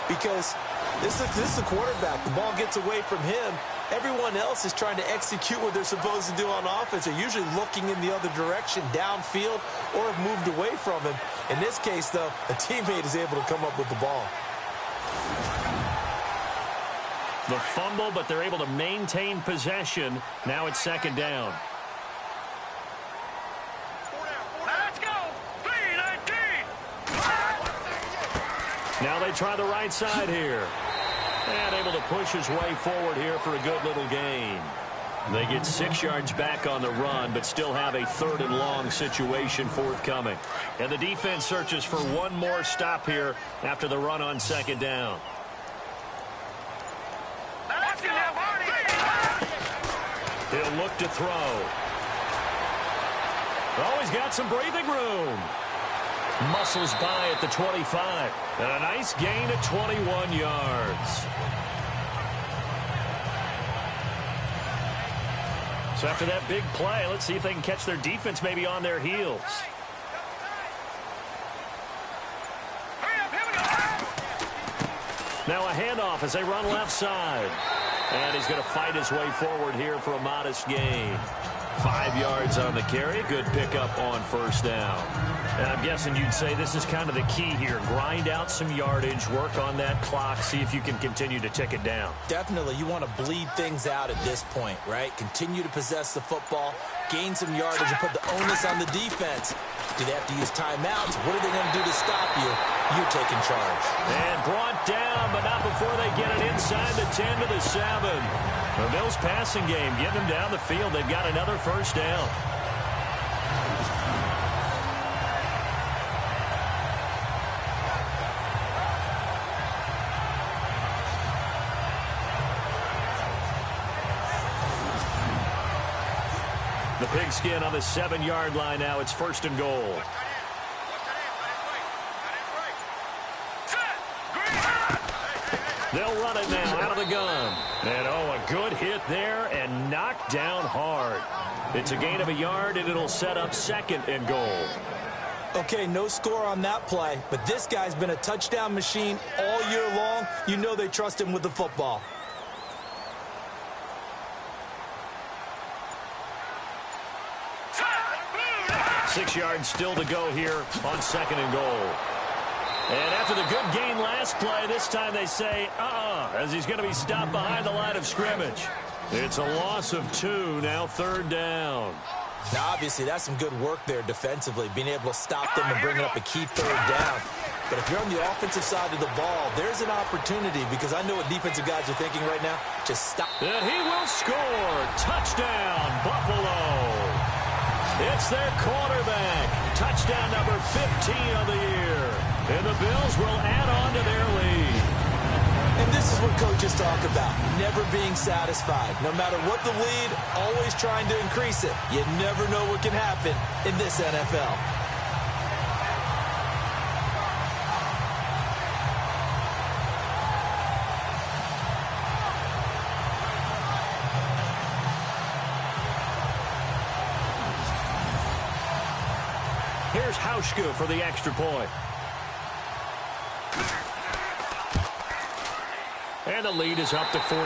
C: Because this is the quarterback. The ball gets away from him. Everyone else is trying to execute what they're supposed to do on offense. They're usually looking in the other direction, downfield, or have moved away from him. In this case, though, a teammate is able to come up with the ball.
B: The fumble, but they're able to maintain possession. Now it's 2nd down.
D: Let's go. 3-19.
B: Now they try the right side here. And able to push his way forward here for a good little gain. They get 6 yards back on the run, but still have a 3rd and long situation forthcoming. And the defense searches for one more stop here after the run on 2nd down.
D: Let's go.
B: He'll look to throw. Oh, he's got some breathing room. Muscles by at the 25. And a nice gain of 21 yards. So after that big play, let's see if they can catch their defense maybe on their heels. Now a handoff as they run left side. And he's going to fight his way forward here for a modest gain. 5 yards on the carry. Good pickup on first down. And I'm guessing you'd say this is kind of the key here. Grind out some yardage, work on that clock, see if you can continue to tick it down.
C: Definitely. You want to bleed things out at this point, right? Continue to possess the football, gain some yardage, and put the onus on the defense. Do they have to use timeouts? What are they going to do to stop you? You're taking charge.
B: And brought down, but not before they get it inside the 10 to the 7. The Bills passing game, getting them down the field. They've got another first down. The pigskin on the 7-yard line now. It's first and goal. They'll run it now out of the gun. And, oh, a good hit there and knocked down hard. It's a gain of a yard, and it'll set up second and goal.
C: Okay, no score on that play, but this guy's been a touchdown machine all year long. You know they trust him with the football.
B: Six yards still to go here on second and goal. And after the good gain last play, this time they say, as he's going to be stopped behind the line of scrimmage. It's a loss of 2, now third down.
C: Now, obviously, that's some good work there defensively, being able to stop them and bringing up a key third down. But if you're on the offensive side of the ball, there's an opportunity, because I know what defensive guys are thinking right now. Just stop.
B: And he will score. Touchdown, Buffalo. It's their quarterback. Touchdown number 15 of the year. And the Bills will add on to their lead.
C: And this is what coaches talk about, never being satisfied. No matter what the lead, always trying to increase it. You never know what can happen in this NFL.
B: Here's Hauschka for the extra point. And the lead is up to 14.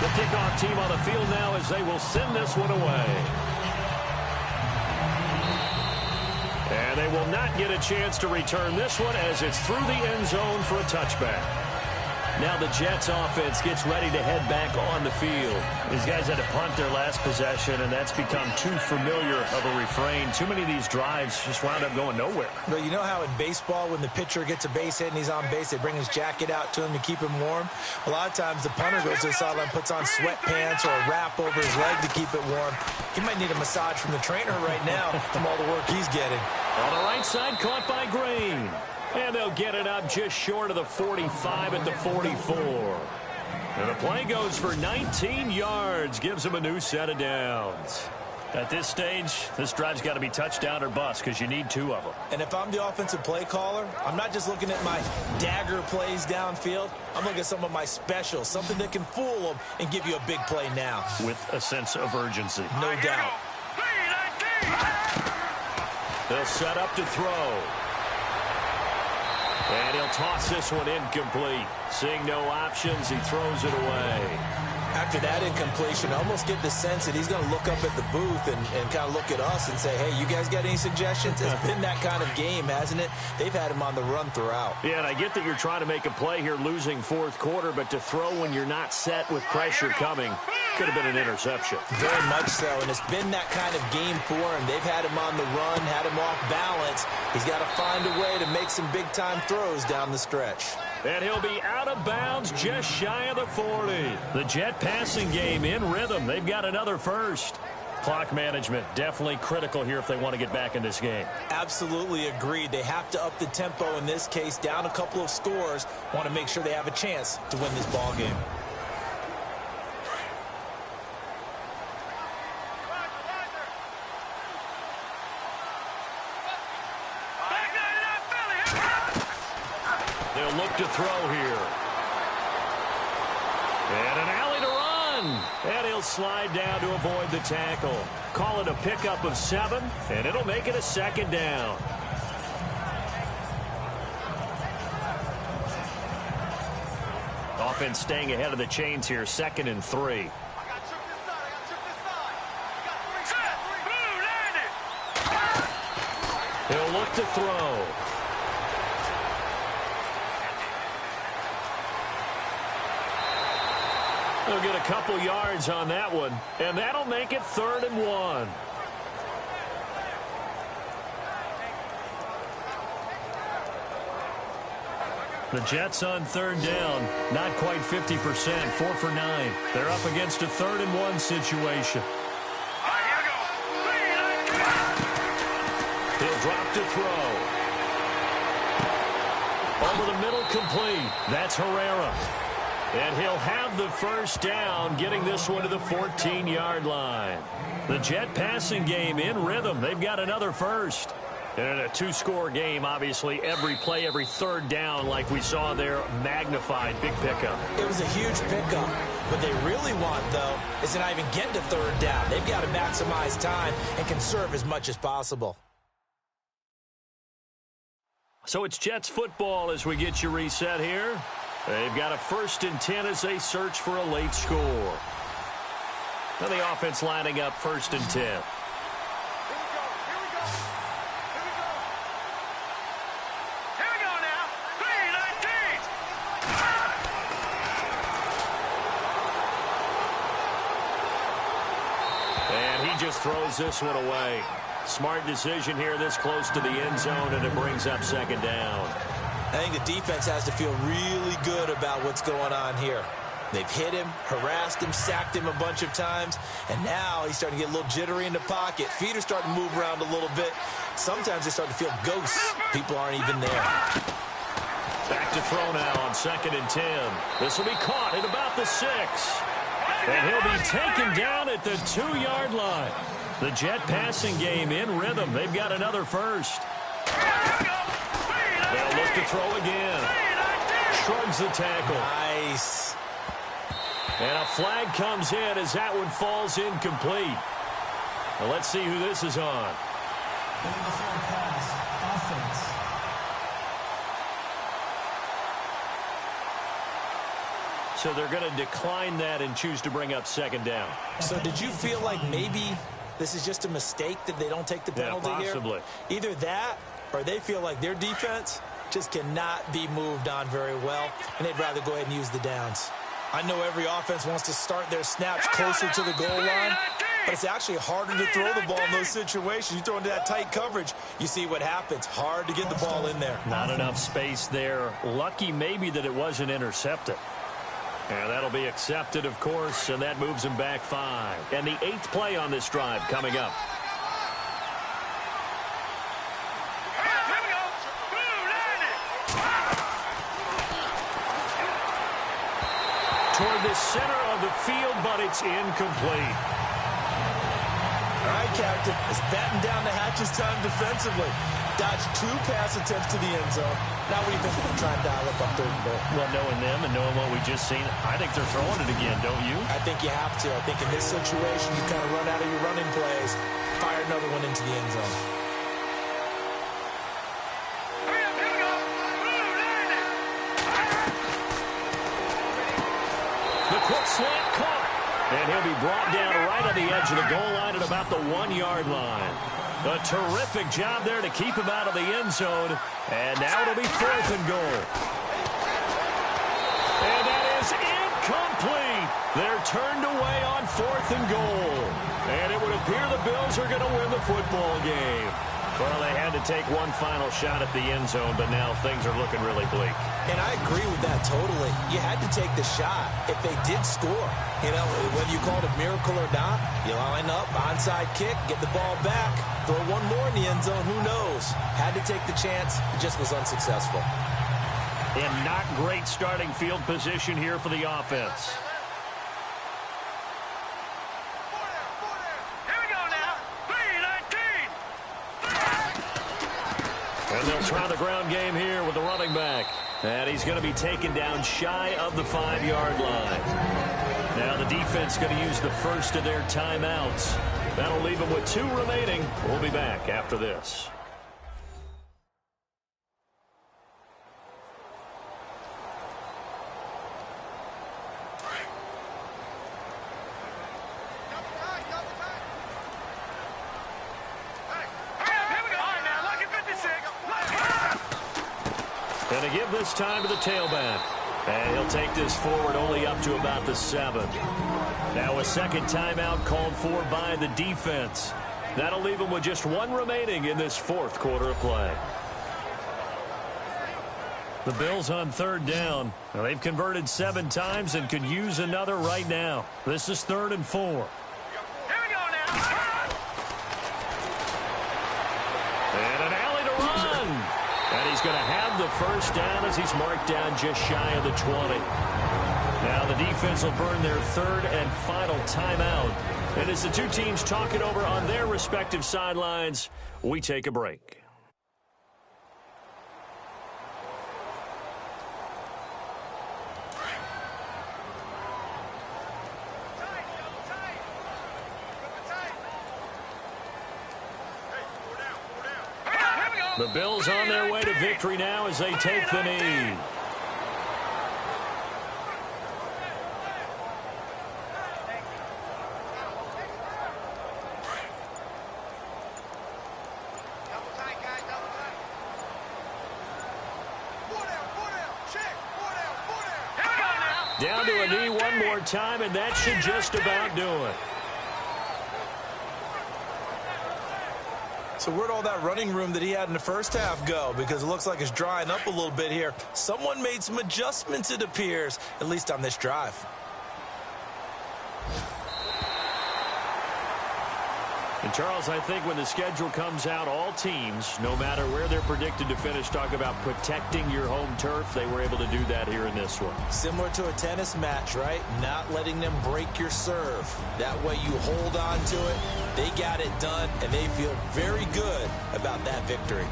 B: The kickoff team on the field now as they will send this one away. And they will not get a chance to return this one as it's through the end zone for a touchback. Now the Jets offense gets ready to head back on the field. These guys had to punt their last possession, and that's become too familiar of a refrain. Too many of these drives just wound up going nowhere.
C: But you know how in baseball, when the pitcher gets a base hit and he's on base, they bring his jacket out to him to keep him warm? A lot of times the punter goes to the sideline, puts on sweatpants or a wrap over his leg to keep it warm. He might need a massage from the trainer right now from all the work he's getting.
B: On the right side, caught by Green. And they'll get it up just short of the 45 at the 44. And the play goes for 19 yards, gives them a new set of downs. At this stage, this drive's got to be touchdown or bust because you need 2 of them.
C: And if I'm the offensive play caller, I'm not just looking at my dagger plays downfield. I'm looking at some of my specials, something that can fool them and give you a big play now.
B: With a sense of urgency.
C: No doubt.
B: They'll set up to throw. And he'll toss this one incomplete. Seeing no options, he throws it away.
C: After that incompletion, I almost get the sense that he's going to look up at the booth and kind of look at us and say, hey, you guys got any suggestions? It's been that kind of game, hasn't it? They've had him on the run throughout.
B: Yeah, and I get that you're trying to make a play here losing fourth quarter, but to throw when you're not set with pressure coming could have been an interception.
C: Very much so, and it's been that kind of game for him. They've had him on the run, had him off balance. He's got to find a way to make some big-time throws down the stretch.
B: And he'll be out of bounds just shy of the 40. The Jet passing game in rhythm. They've got another first. Clock management definitely critical here if they want to get back in this game.
C: Absolutely agreed. They have to up the tempo in this case, down a couple of scores. Want to make sure they have a chance to win this ball game.
B: They'll look to throw here. And an alley to run. And he'll slide down to avoid the tackle. Call it a pickup of 7, and it'll make it a second down. offense staying ahead of the chains here, 2nd and 3.
D: I got tripped this side. I got tripped this side. You got 3.
B: He'll look to throw. He'll get a couple yards on that one, and that'll make it 3rd and 1. The Jets on 3rd down, not quite 50%, 4 for 9. They're up against a 3rd and 1 situation. He'll drop to throw. Over the middle, complete. That's Herrera. And he'll have the 1st down, getting this one to the 14-yard line. The Jet passing game in rhythm. They've got another 1st. And a 2-score game, obviously, every play, every 3rd down, like we saw there, magnified. Big pickup.
C: It was a huge pickup. What they really want, though, is to not even get to 3rd down. They've got to maximize time and conserve as much as possible.
B: So it's Jets football as we get you reset here. They've got a 1st and 10 as they search for a late score. Now the offense lining up 1st and 10. Just throws this one away. Smart decision here this close to the end zone, and it brings up 2nd down.
C: I think the defense has to feel really good about what's going on here. They've hit him, harassed him, sacked him a bunch of times, and now he's starting to get a little jittery in the pocket. Feet are starting to move around a little bit. Sometimes they start to feel ghosts. People aren't even there.
B: Back to throw now on 2nd and 10. This will be caught at about the 6. And he'll be taken down at the 2-yard line. The Jet passing game in rhythm. They've got another 1st. They'll look to throw again. Shrugs the tackle.
C: Nice.
B: And a flag comes in as that one falls incomplete. Well, let's see who this is on. So they're going to decline that and choose to bring up 2nd down.
C: So did you feel like maybe this is just a mistake that they don't take the penalty here?
B: Possibly.
C: Either that or they feel like their defense just cannot be moved on very well, and they'd rather go ahead and use the downs. I know every offense wants to start their snaps closer to the goal line, but it's actually harder to throw the ball in those situations. You throw into that tight coverage, you see what happens. Hard to get the ball in there.
B: Not enough space there. Lucky maybe that it wasn't intercepted. And that'll be accepted, of course, and that moves him back 5. And the 8th play on this drive coming up. Toward the center of the field, but it's incomplete.
C: All right, Captain, it's batten down the hatches time defensively. Dodged 2 pass attempts to the end zone. Now what do you think they're going to try and dial up on 3rd and goal?
B: Well, knowing them and knowing what we just seen, I think they're throwing it again, don't you?
C: I think you have to. I think in this situation, you kind of run out of your running plays, fire another one into the end zone.
B: The quick slant caught. And he'll be brought down right on the edge of the goal line at about the 1-yard line. A terrific job there to keep him out of the end zone. And now it'll be 4th and goal. And that is incomplete. They're turned away on 4th and goal. And it would appear the Bills are going to win the football game. Well, they had to take one final shot at the end zone, but now things are looking really bleak.
C: And I agree with that totally. You had to take the shot if they did score. You know, whether you call it a miracle or not, you line up, onside kick, get the ball back, throw one more in the end zone, who knows? Had to take the chance, it just was unsuccessful.
B: And not great starting field position here for the offense. And they'll try the ground game here with the running back. And he's going to be taken down shy of the 5-yard line. Now the defense going to use the first of their timeouts. That'll leave them with 2 remaining. We'll be back after this. And to give this time to the tailback. And he'll take this forward only up to about the 7. Now a second timeout called for by the defense. That'll leave him with just 1 remaining in this 4th quarter of play. The Bills on 3rd down. Now, they've converted 7 times and could use another right now. This is 3rd and 4.
D: Here we go now.
B: And an alley to run. And he's going to have the first down as he's marked down just shy of the 20. Now the defense will burn their 3rd and final timeout. And as the two teams talk it over on their respective sidelines, we take a break. The Bills on their way to victory now as they take the knee. Down to a knee one more time, and that should just about do it.
C: So where'd all that running room that he had in the first half go? Because it looks like it's drying up a little bit here. Someone made some adjustments, it appears, at least on this drive.
B: And, Charles, I think when the schedule comes out, all teams, no matter where they're predicted to finish, talk about protecting your home turf. They were able to do that here in this one.
C: Similar to a tennis match, right? Not letting them break your serve. That way you hold on to it. They got it done, and they feel very good about that victory.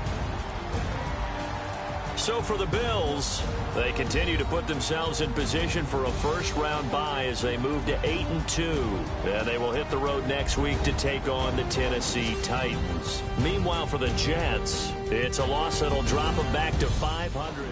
B: So for the Bills, they continue to put themselves in position for a first-round bye as they move to 8-2. And they will hit the road next week to take on the Tennessee Titans. Meanwhile, for the Jets, it's a loss that'll drop them back to 500.